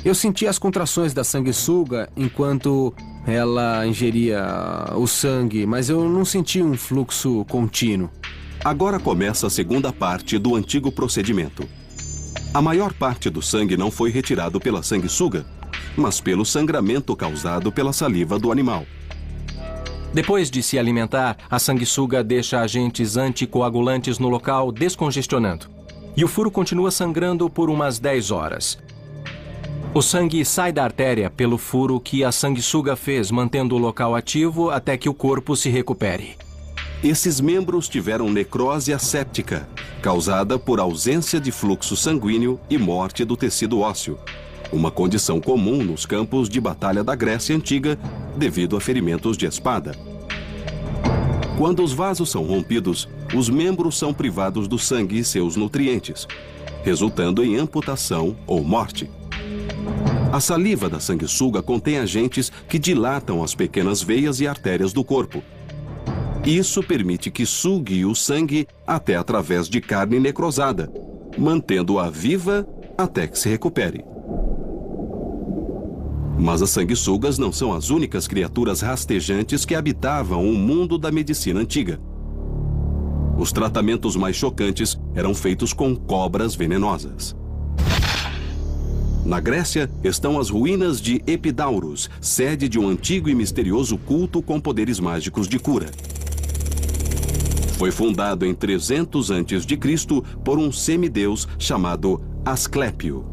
Eu senti as contrações da sanguessuga enquanto ela ingeria o sangue, mas eu não senti um fluxo contínuo.
Agora começa a segunda parte do antigo procedimento. A maior parte do sangue não foi retirado pela sanguessuga, mas pelo sangramento causado pela saliva do animal.
Depois de se alimentar, a sanguessuga deixa agentes anticoagulantes no local, descongestionando. E o furo continua sangrando por umas 10 horas. O sangue sai da artéria pelo furo que a sanguessuga fez, mantendo o local ativo até que o corpo se recupere.
Esses membros tiveram necrose asséptica, causada por ausência de fluxo sanguíneo e morte do tecido ósseo, uma condição comum nos campos de batalha da Grécia Antiga devido a ferimentos de espada. Quando os vasos são rompidos, os membros são privados do sangue e seus nutrientes, resultando em amputação ou morte. A saliva da sanguessuga contém agentes que dilatam as pequenas veias e artérias do corpo. Isso permite que sugue o sangue até através de carne necrosada, mantendo-a viva até que se recupere. Mas as sanguessugas não são as únicas criaturas rastejantes que habitavam o mundo da medicina antiga. Os tratamentos mais chocantes eram feitos com cobras venenosas. Na Grécia estão as ruínas de Epidauros, sede de um antigo e misterioso culto com poderes mágicos de cura. Foi fundado em 300 a.C. por um semideus chamado Asclépio.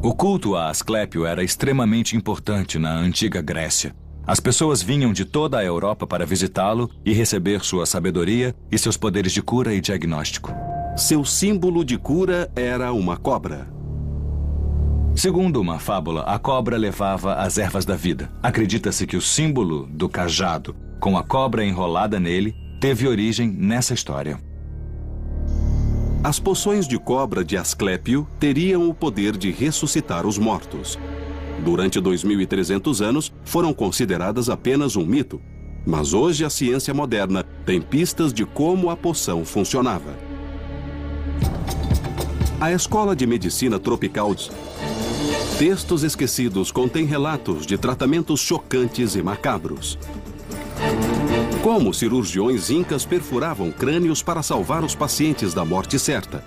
O culto a Asclépio era extremamente importante na antiga Grécia. As pessoas vinham de toda a Europa para visitá-lo e receber sua sabedoria e seus poderes de cura e diagnóstico.
Seu símbolo de cura era uma cobra.
Segundo uma fábula, a cobra levava as ervas da vida. Acredita-se que o símbolo do cajado, com a cobra enrolada nele, teve origem nessa história.
As poções de cobra de Asclépio teriam o poder de ressuscitar os mortos. Durante 2.300 anos, foram consideradas apenas um mito. Mas hoje a ciência moderna tem pistas de como a poção funcionava. A Escola de Medicina Tropical. Textos esquecidos contêm relatos de tratamentos chocantes e macabros. Como cirurgiões incas perfuravam crânios para salvar os pacientes da morte certa.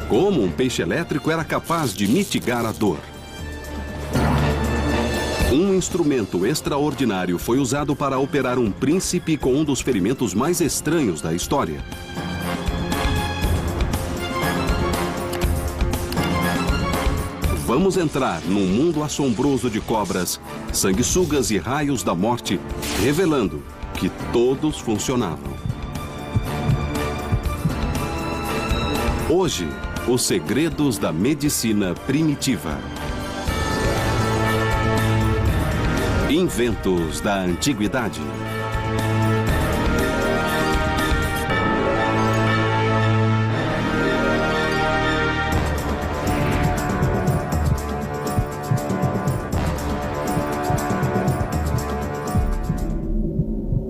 Como um peixe elétrico era capaz de mitigar a dor. Um instrumento extraordinário foi usado para operar um príncipe com um dos ferimentos mais estranhos da história. Vamos entrar num mundo assombroso de cobras, sanguessugas e raios da morte, revelando que todos funcionavam. Hoje, os segredos da medicina primitiva. Inventos da antiguidade.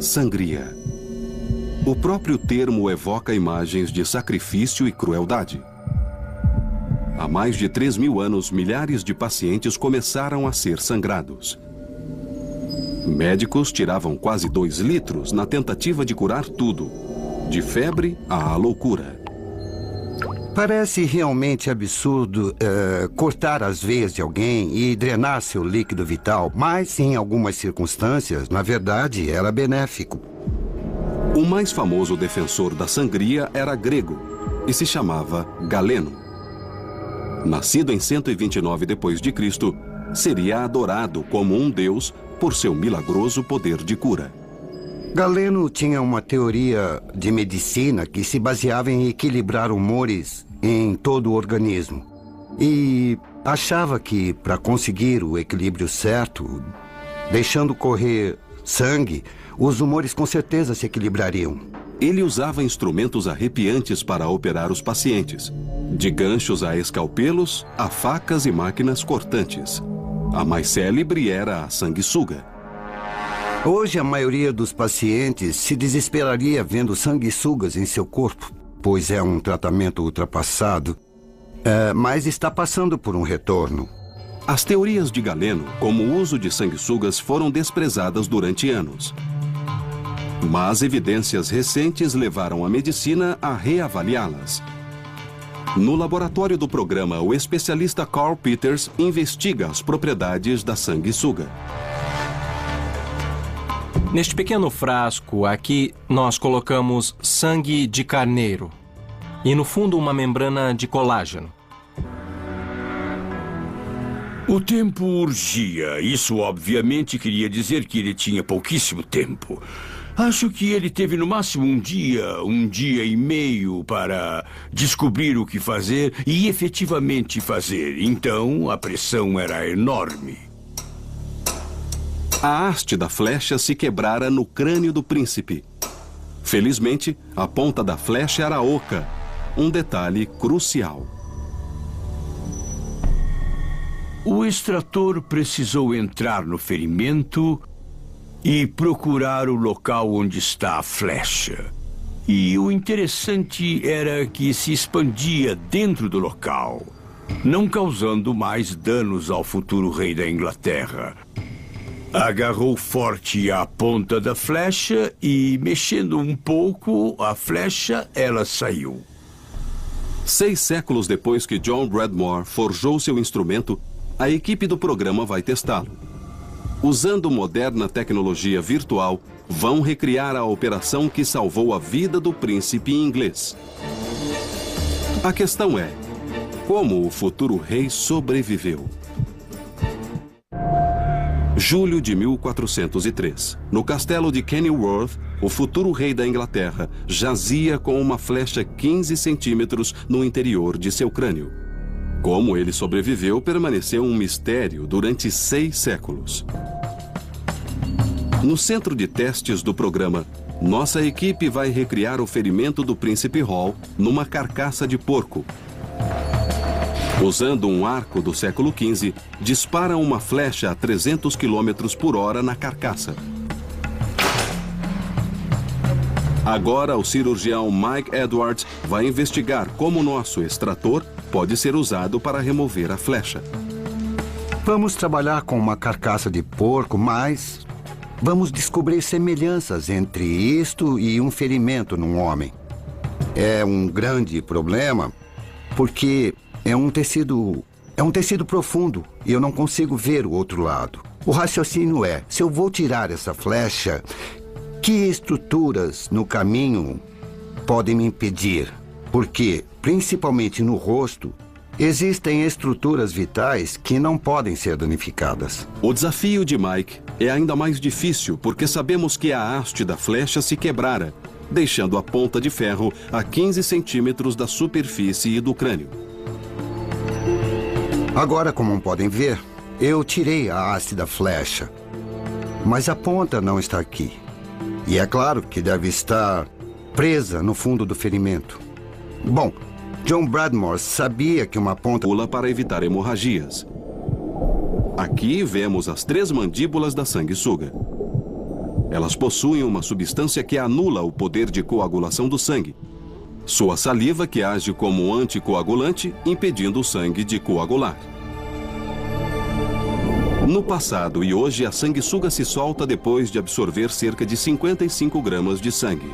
Sangria. O próprio termo evoca imagens de sacrifício e crueldade. Há mais de 3.000 anos, milhares de pacientes começaram a ser sangrados. Médicos tiravam quase 2 litros na tentativa de curar tudo, de febre à loucura.
Parece realmente absurdo cortar as veias de alguém e drenar seu líquido vital, mas em algumas circunstâncias, na verdade, era benéfico.
O mais famoso defensor da sangria era grego e se chamava Galeno. Nascido em 129 d.C., seria adorado como um deus por seu milagroso poder de cura.
Galeno tinha uma teoria de medicina que se baseava em equilibrar humores em todo o organismo. E achava que, para conseguir o equilíbrio certo, deixando correr sangue, os humores com certeza se equilibrariam.
Ele usava instrumentos arrepiantes para operar os pacientes, de ganchos a escalpelos, a facas e máquinas cortantes. A mais célebre era a sanguessuga.
Hoje, a maioria dos pacientes se desesperaria vendo sanguessugas em seu corpo, pois é um tratamento ultrapassado, mas está passando por um retorno.
As teorias de Galeno, como o uso de sanguessugas, foram desprezadas durante anos. Mas evidências recentes levaram a medicina a reavaliá-las. No laboratório do programa, o especialista Carl Peters investiga as propriedades da sanguessuga.
Neste pequeno frasco aqui, nós colocamos sangue de carneiro e no fundo uma membrana de colágeno.
O tempo urgia. Isso obviamente queria dizer que ele tinha pouquíssimo tempo. Acho que ele teve no máximo um dia e meio para descobrir o que fazer e efetivamente fazer. Então, a pressão era enorme.
A haste da flecha se quebrara no crânio do príncipe. Felizmente, a ponta da flecha era oca, um detalhe crucial.
O extrator precisou entrar no ferimento e procurar o local onde está a flecha. E o interessante era que se expandia dentro do local, não causando mais danos ao futuro rei da Inglaterra. Agarrou forte a ponta da flecha e, mexendo um pouco a flecha, ela saiu.
6 séculos depois que John Bradmore forjou seu instrumento, a equipe do programa vai testá-lo. Usando moderna tecnologia virtual, vão recriar a operação que salvou a vida do príncipe inglês. A questão é, como o futuro rei sobreviveu? Julho de 1403. No castelo de Kenilworth, o futuro rei da Inglaterra jazia com uma flecha 15 centímetros no interior de seu crânio. Como ele sobreviveu permaneceu um mistério durante 6 séculos. No centro de testes do programa, nossa equipe vai recriar o ferimento do príncipe Hall numa carcaça de porco. Usando um arco do século XV, dispara uma flecha a 300 km por hora na carcaça. Agora o cirurgião Mike Edwards vai investigar como nosso extrator pode ser usado para remover a flecha.
Vamos trabalhar com uma carcaça de porco, mas vamos descobrir semelhanças entre isto e um ferimento num homem. É um grande problema porque é um tecido profundo e eu não consigo ver o outro lado. O raciocínio é, se eu vou tirar essa flecha, que estruturas no caminho podem me impedir? Porque, principalmente no rosto, existem estruturas vitais que não podem ser danificadas.
O desafio de Mike é ainda mais difícil porque sabemos que a haste da flecha se quebrara, deixando a ponta de ferro a 15 centímetros da superfície e do crânio.
Agora, como podem ver, eu tirei a haste da flecha, mas a ponta não está aqui. E é claro que deve estar presa no fundo do ferimento. Bom, John Bradmore sabia que uma ponta
pula para evitar hemorragias. Aqui vemos as 3 mandíbulas da sanguessuga. Elas possuem uma substância que anula o poder de coagulação do sangue. Sua saliva que age como anticoagulante, impedindo o sangue de coagular. No passado e hoje, a sanguessuga se solta depois de absorver cerca de 55 gramas de sangue.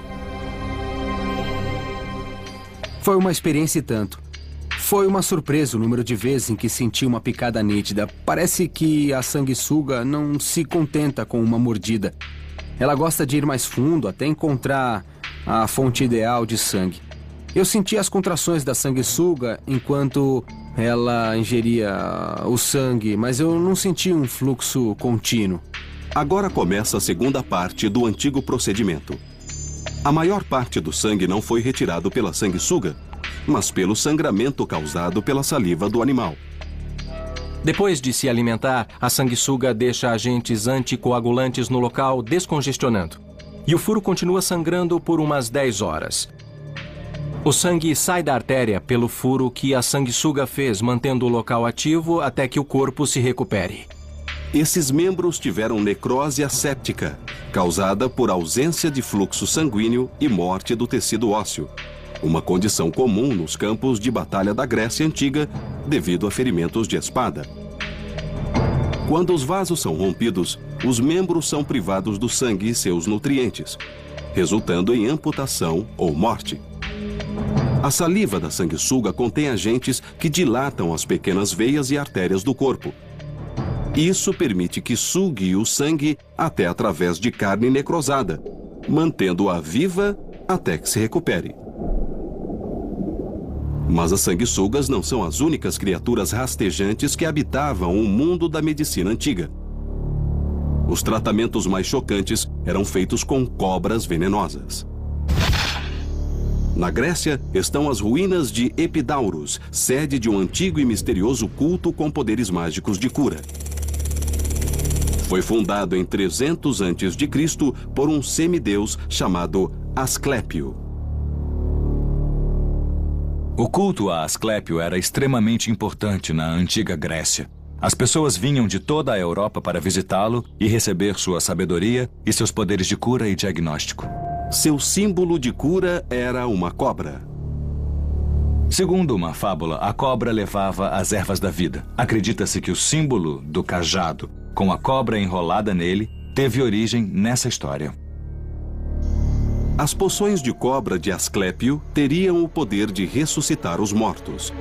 Foi uma experiência e tanto. Foi uma surpresa o número de vezes em que senti uma picada nítida. Parece que a sanguessuga não se contenta com uma mordida. Ela gosta de ir mais fundo até encontrar a fonte ideal de sangue. Eu senti as contrações da sanguessuga enquanto ela ingeria o sangue, mas eu não senti um fluxo contínuo.
Agora começa a segunda parte do antigo procedimento. A maior parte do sangue não foi retirado pela sanguessuga, mas pelo sangramento causado pela saliva do animal.
Depois de se alimentar, a sanguessuga deixa agentes anticoagulantes no local, descongestionando. E o furo continua sangrando por umas 10 horas. O sangue sai da artéria pelo furo que a sanguessuga fez, mantendo o local ativo até que o corpo se recupere.
Esses membros tiveram necrose asséptica, causada por ausência de fluxo sanguíneo e morte do tecido ósseo, uma condição comum nos campos de batalha da Grécia Antiga devido a ferimentos de espada. Quando os vasos são rompidos, os membros são privados do sangue e seus nutrientes, resultando em amputação ou morte. A saliva da sanguessuga contém agentes que dilatam as pequenas veias e artérias do corpo. Isso permite que sugue o sangue até através de carne necrosada, mantendo-a viva até que se recupere. Mas as sanguessugas não são as únicas criaturas rastejantes que habitavam o mundo da medicina antiga. Os tratamentos mais chocantes eram feitos com cobras venenosas. Na Grécia estão as ruínas de Epidaurus, sede de um antigo e misterioso culto com poderes mágicos de cura. Foi fundado em 300 a.C. por um semideus chamado Asclépio.
O culto a Asclépio era extremamente importante na antiga Grécia. As pessoas vinham de toda a Europa para visitá-lo e receber sua sabedoria e seus poderes de cura e diagnóstico.
Seu símbolo de cura era uma cobra.
Segundo uma fábula, a cobra levava as ervas da vida. Acredita-se que o símbolo do cajado, com a cobra enrolada nele, teve origem nessa história.
As poções de cobra de Asclépio teriam o poder de ressuscitar os mortos.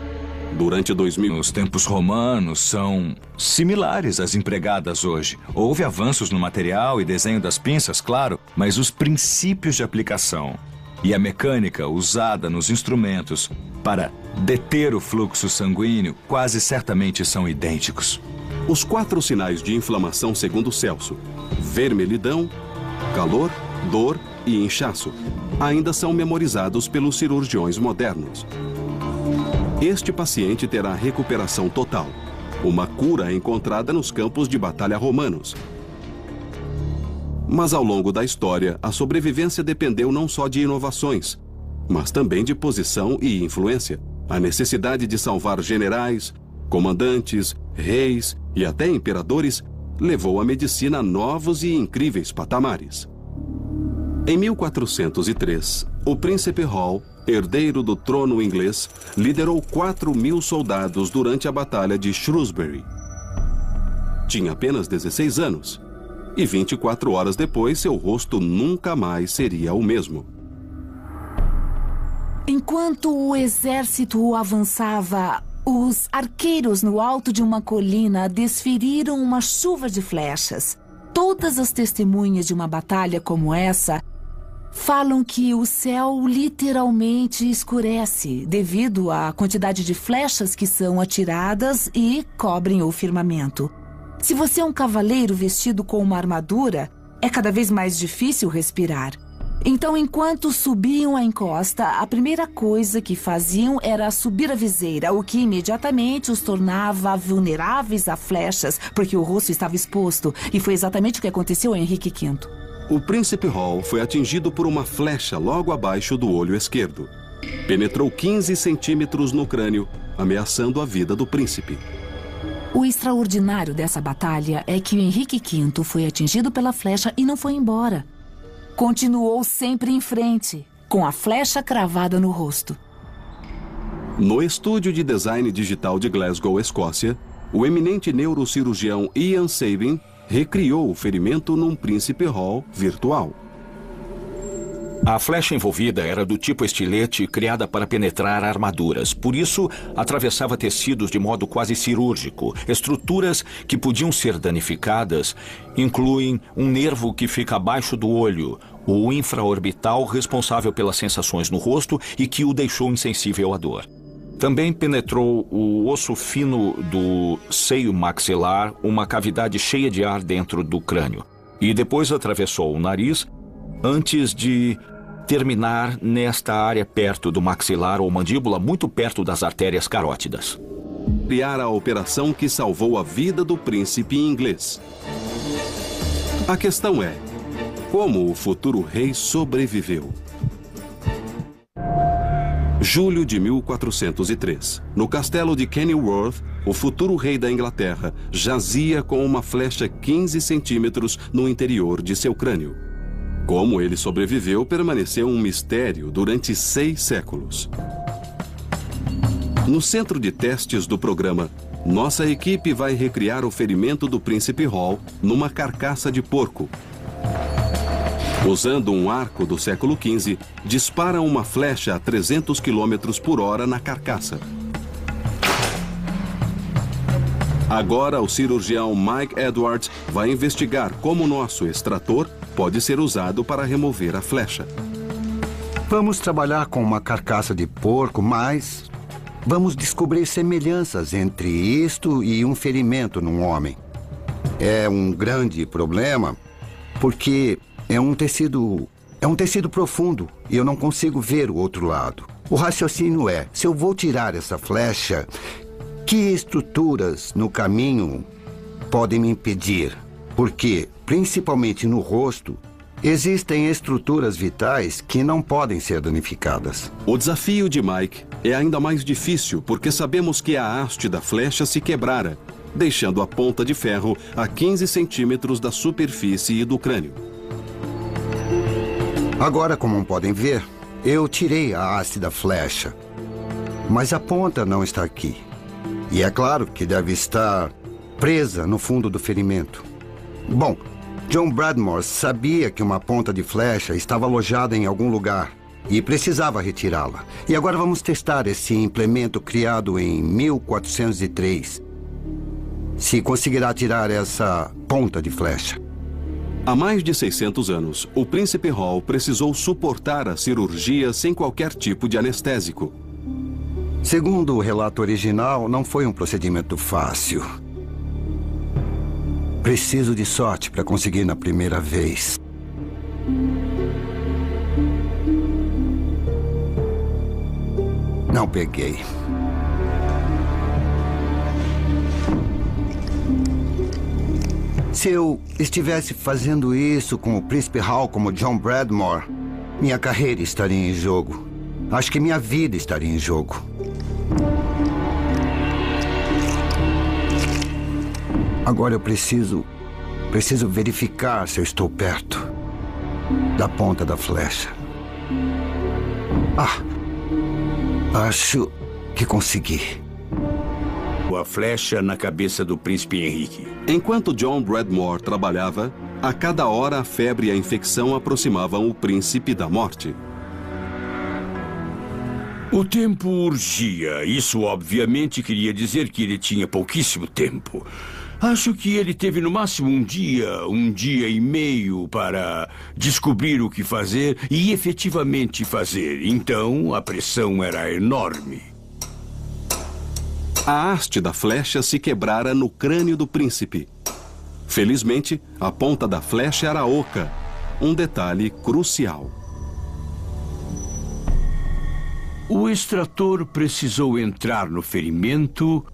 Durante 2000...
Os tempos romanos são similares às empregadas hoje. Houve avanços no material e desenho das pinças, claro, mas os princípios de aplicação e a mecânica usada nos instrumentos para deter o fluxo sanguíneo quase certamente são idênticos.
Os 4 sinais de inflamação segundo Celso, vermelhidão, calor, dor e inchaço, ainda são memorizados pelos cirurgiões modernos. Este paciente terá recuperação total, uma cura encontrada nos campos de batalha romanos. Mas ao longo da história, a sobrevivência dependeu não só de inovações, mas também de posição e influência. A necessidade de salvar generais, comandantes, reis e até imperadores levou a medicina a novos e incríveis patamares. Em 1403, o príncipe Hall, herdeiro do trono inglês, liderou 4.000 soldados durante a Batalha de Shrewsbury. Tinha apenas 16 anos, e 24 horas depois seu rosto nunca mais seria o mesmo.
Enquanto o exército avançava, os arqueiros no alto de uma colina desferiram uma chuva de flechas. Todas as testemunhas de uma batalha como essa falam que o céu literalmente escurece devido à quantidade de flechas que são atiradas e cobrem o firmamento. Se você é um cavaleiro vestido com uma armadura, é cada vez mais difícil respirar. Então, enquanto subiam a encosta, a primeira coisa que faziam era subir a viseira, o que imediatamente os tornava vulneráveis a flechas, porque o rosto estava exposto, e foi exatamente o que aconteceu a Henrique V.
O príncipe Hall foi atingido por uma flecha logo abaixo do olho esquerdo. Penetrou 15 centímetros no crânio, ameaçando a vida do príncipe.
O extraordinário dessa batalha é que o Henrique V foi atingido pela flecha e não foi embora. Continuou sempre em frente, com a flecha cravada no rosto.
No estúdio de design digital de Glasgow, Escócia, o eminente neurocirurgião Ian Sabin recriou o ferimento num príncipe Hall virtual.
A flecha envolvida era do tipo estilete criada para penetrar armaduras. Por isso, atravessava tecidos de modo quase cirúrgico. Estruturas que podiam ser danificadas incluem um nervo que fica abaixo do olho, o infraorbital responsável pelas sensações no rosto e que o deixou insensível à dor. Também penetrou o osso fino do seio maxilar, uma cavidade cheia de ar dentro do crânio. E depois atravessou o nariz antes de terminar nesta área perto do maxilar ou mandíbula, muito perto das artérias carótidas.
Criar a operação que salvou a vida do príncipe inglês. A questão é, como o futuro rei sobreviveu? Julho de 1403. No castelo de Kenilworth, o futuro rei da Inglaterra jazia com uma flecha 15 centímetros no interior de seu crânio. Como ele sobreviveu permaneceu um mistério durante 6 séculos. No centro de testes do programa, nossa equipe vai recriar o ferimento do príncipe Hall numa carcaça de porco. Usando um arco do século XV, dispara uma flecha a 300 km por hora na carcaça. Agora o cirurgião Mike Edwards vai investigar como nosso extrator pode ser usado para remover a flecha.
Vamos trabalhar com uma carcaça de porco, mas vamos descobrir semelhanças entre isto e um ferimento num homem. É um grande problema porque é um tecido profundo e eu não consigo ver o outro lado. O raciocínio é, se eu vou tirar essa flecha, que estruturas no caminho podem me impedir? Porque, principalmente no rosto, existem estruturas vitais que não podem ser danificadas.
O desafio de Mike é ainda mais difícil porque sabemos que a haste da flecha se quebrara, deixando a ponta de ferro a 15 centímetros da superfície e do crânio.
Agora, como podem ver, eu tirei a haste da flecha, mas a ponta não está aqui. E é claro que deve estar presa no fundo do ferimento. Bom, John Bradmore sabia que uma ponta de flecha estava alojada em algum lugar e precisava retirá-la. E agora vamos testar esse implemento criado em 1403. Se conseguirá tirar essa ponta de flecha.
Há mais de 600 anos, o príncipe Hall precisou suportar a cirurgia sem qualquer tipo de anestésico.
Segundo o relato original, não foi um procedimento fácil. Preciso de sorte para conseguir na primeira vez. Não peguei. Se eu estivesse fazendo isso com o príncipe Hall como John Bradmore, minha carreira estaria em jogo. Acho que minha vida estaria em jogo. Agora eu preciso verificar se eu estou perto da ponta da flecha. Acho que consegui.
A flecha na cabeça do príncipe Henrique.
Enquanto John Bradmore trabalhava, a cada hora a febre e a infecção aproximavam o príncipe da morte.
O tempo urgia. Isso obviamente queria dizer que ele tinha pouquíssimo tempo. Acho que ele teve no máximo um dia e meio para descobrir o que fazer e efetivamente fazer. Então, a pressão era enorme.
A haste da flecha se quebrara no crânio do príncipe. Felizmente, a ponta da flecha era oca, um detalhe crucial.
O extrator precisou entrar no ferimento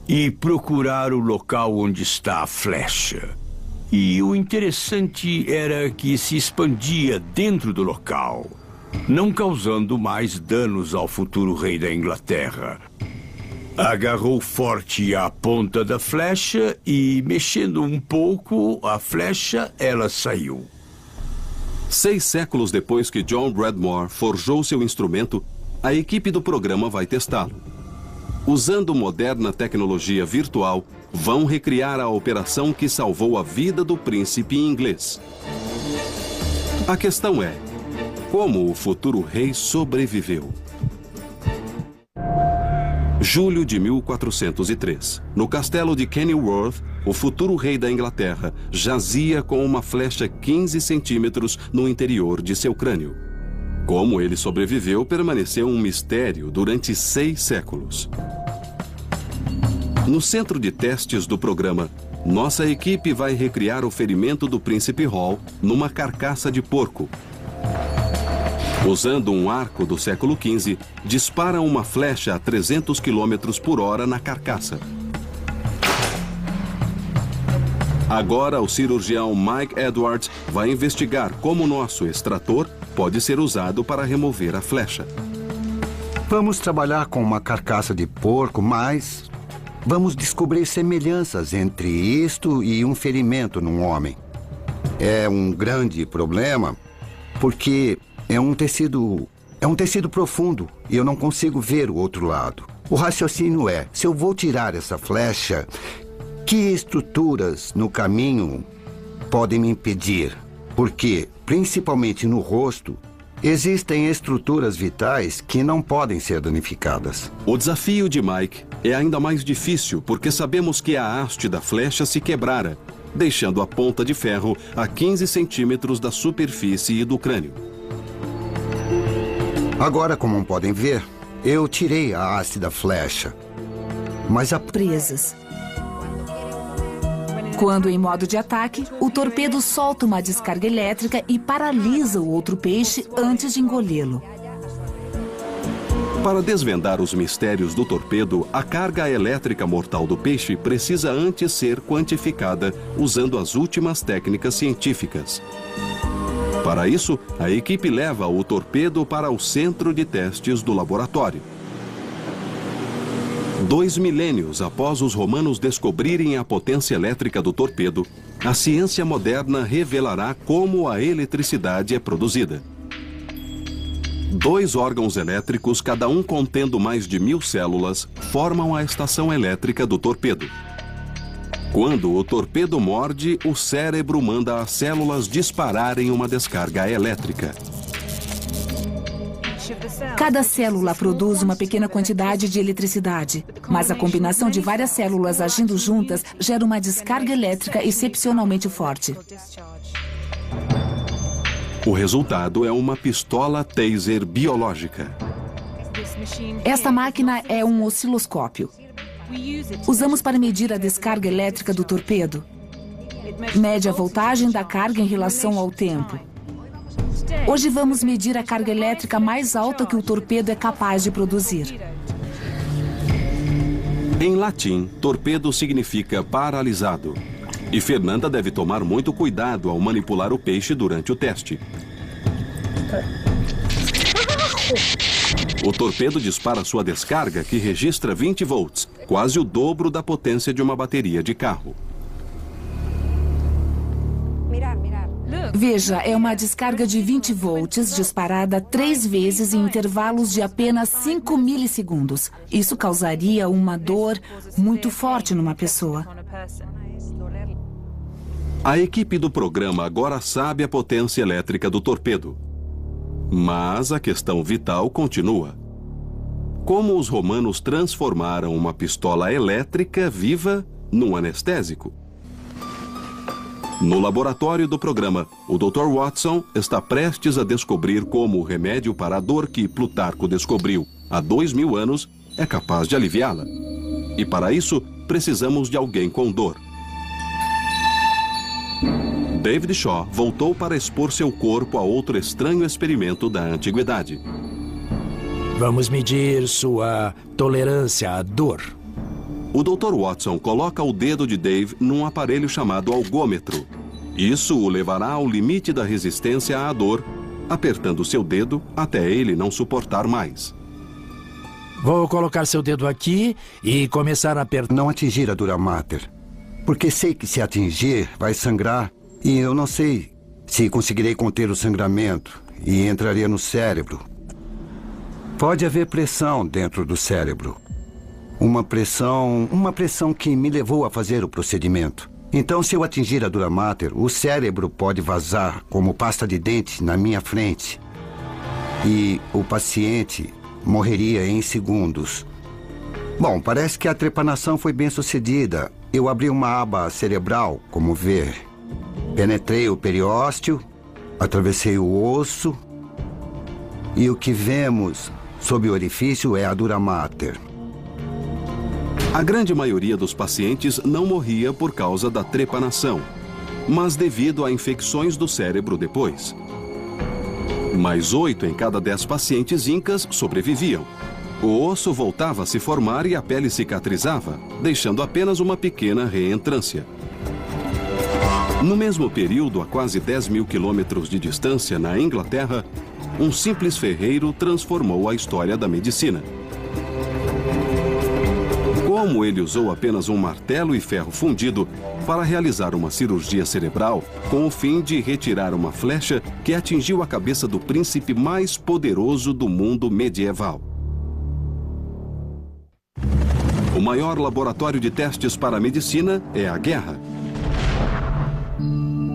e procurar o local onde está a flecha. E o interessante era que se expandia dentro do local, não causando mais danos ao futuro rei da Inglaterra. Agarrou forte a ponta da flecha e, mexendo um pouco a flecha, ela saiu.
6 séculos depois que John Bradmore forjou seu instrumento, a equipe do programa vai testá-lo. Usando moderna tecnologia virtual, vão recriar a operação que salvou a vida do príncipe inglês. A questão é, como o futuro rei sobreviveu? Julho de 1403. No castelo de Kenilworth, o futuro rei da Inglaterra jazia com uma flecha 15 centímetros no interior de seu crânio. Como ele sobreviveu permaneceu um mistério durante 6 séculos. No centro de testes do programa, nossa equipe vai recriar o ferimento do príncipe Hall numa carcaça de porco. Usando um arco do século XV, disparam uma flecha a 300 km/h na carcaça. Agora, o cirurgião Mike Edwards vai investigar como nosso extrator pode ser usado para remover a flecha.
Vamos trabalhar com uma carcaça de porco, mas vamos descobrir semelhanças entre isto e um ferimento num homem. É um grande problema, porque é um tecido profundo e eu não consigo ver o outro lado. O raciocínio é, se eu vou tirar essa flecha, que estruturas no caminho podem me impedir? Porque, principalmente no rosto, existem estruturas vitais que não podem ser danificadas.
O desafio de Mike é ainda mais difícil porque sabemos que a haste da flecha se quebrara, deixando a ponta de ferro a 15 centímetros da superfície e do crânio.
Agora, como podem ver, eu tirei a haste da flecha, mas
presas. Quando em modo de ataque, o torpedo solta uma descarga elétrica e paralisa o outro peixe antes de engolê-lo.
Para desvendar os mistérios do torpedo, a carga elétrica mortal do peixe precisa antes ser quantificada usando as últimas técnicas científicas. Para isso, a equipe leva o torpedo para o centro de testes do laboratório. 2 milênios após os romanos descobrirem a potência elétrica do torpedo, a ciência moderna revelará como a eletricidade é produzida. 2 órgãos elétricos, cada um contendo mais de 1000 células, formam a estação elétrica do torpedo. Quando o torpedo morde, o cérebro manda as células dispararem uma descarga elétrica.
Cada célula produz uma pequena quantidade de eletricidade, mas a combinação de várias células agindo juntas gera uma descarga elétrica excepcionalmente forte.
O resultado é uma pistola taser biológica.
Esta máquina é um osciloscópio. Usamos para medir a descarga elétrica do torpedo. Mede a voltagem da carga em relação ao tempo. Hoje vamos medir a carga elétrica mais alta que o torpedo é capaz de produzir.
Em latim, torpedo significa paralisado. E Fernanda deve tomar muito cuidado ao manipular o peixe durante o teste. O torpedo dispara sua descarga, que registra 20 volts, quase o dobro da potência de uma bateria de carro.
Veja, é uma descarga de 20 volts disparada 3 vezes em intervalos de apenas 5 milissegundos. Isso causaria uma dor muito forte numa pessoa.
A equipe do programa agora sabe a potência elétrica do torpedo. Mas a questão vital continua. Como os romanos transformaram uma pistola elétrica viva num anestésico? No laboratório do programa, o Dr. Watson está prestes a descobrir como o remédio para a dor que Plutarco descobriu há 2000 anos é capaz de aliviá-la. E para isso, precisamos de alguém com dor. David Shaw voltou para expor seu corpo a outro estranho experimento da antiguidade.
Vamos medir sua tolerância à dor.
O Dr. Watson coloca o dedo de Dave num aparelho chamado algômetro. Isso o levará ao limite da resistência à dor, apertando seu dedo até ele não suportar mais.
Vou colocar seu dedo aqui e começar a apertar.
Não atingir a dura mater, porque sei que se atingir vai sangrar e eu não sei se conseguirei conter o sangramento e entraria no cérebro. Pode haver pressão dentro do cérebro. Uma pressão que me levou a fazer o procedimento. Então, se eu atingir a dura mater, o cérebro pode vazar como pasta de dente na minha frente. E o paciente morreria em segundos. Bom, parece que a trepanação foi bem sucedida. Eu abri uma aba cerebral, como vê. Penetrei o periósteo, atravessei o osso. E o que vemos sob o orifício é a dura mater.
A grande maioria dos pacientes não morria por causa da trepanação, mas devido a infecções do cérebro depois. Mas 8 em cada 10 pacientes incas sobreviviam. O osso voltava a se formar e a pele cicatrizava, deixando apenas uma pequena reentrância. No mesmo período, a quase 10 mil quilômetros de distância, na Inglaterra, um simples ferreiro transformou a história da medicina. Como ele usou apenas um martelo e ferro fundido para realizar uma cirurgia cerebral com o fim de retirar uma flecha que atingiu a cabeça do príncipe mais poderoso do mundo medieval. O maior laboratório de testes para a medicina é a guerra.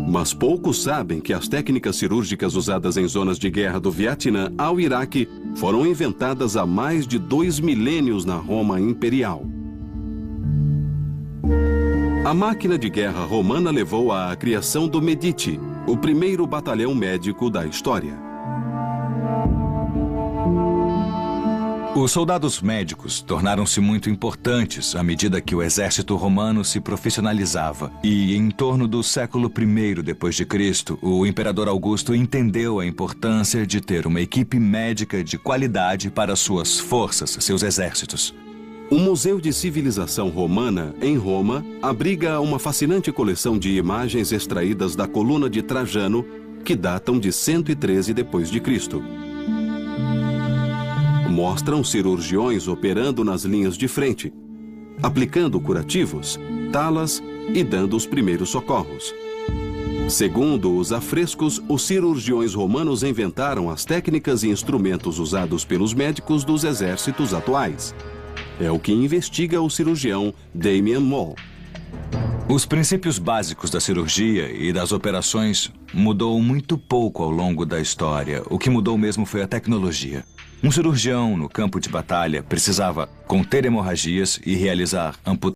Mas poucos sabem que as técnicas cirúrgicas usadas em zonas de guerra do Vietnã ao Iraque foram inventadas há mais de 2 milênios na Roma Imperial. A máquina de guerra romana levou à criação do Medici, o primeiro batalhão médico da história.
Os soldados médicos tornaram-se muito importantes à medida que o exército romano se profissionalizava. E em torno do século I depois de Cristo, o imperador Augusto entendeu a importância de ter uma equipe médica de qualidade para suas forças, seus exércitos.
O Museu de Civilização Romana, em Roma, abriga uma fascinante coleção de imagens extraídas da coluna de Trajano, que datam de 113 depois de Cristo. Mostram cirurgiões operando nas linhas de frente, aplicando curativos, talas e dando os primeiros socorros. Segundo os afrescos, os cirurgiões romanos inventaram as técnicas e instrumentos usados pelos médicos dos exércitos atuais. É o que investiga o cirurgião Damian Moll.
Os princípios básicos da cirurgia e das operações mudou muito pouco ao longo da história. O que mudou mesmo foi a tecnologia. Um cirurgião no campo de batalha precisava conter hemorragias e realizar amputações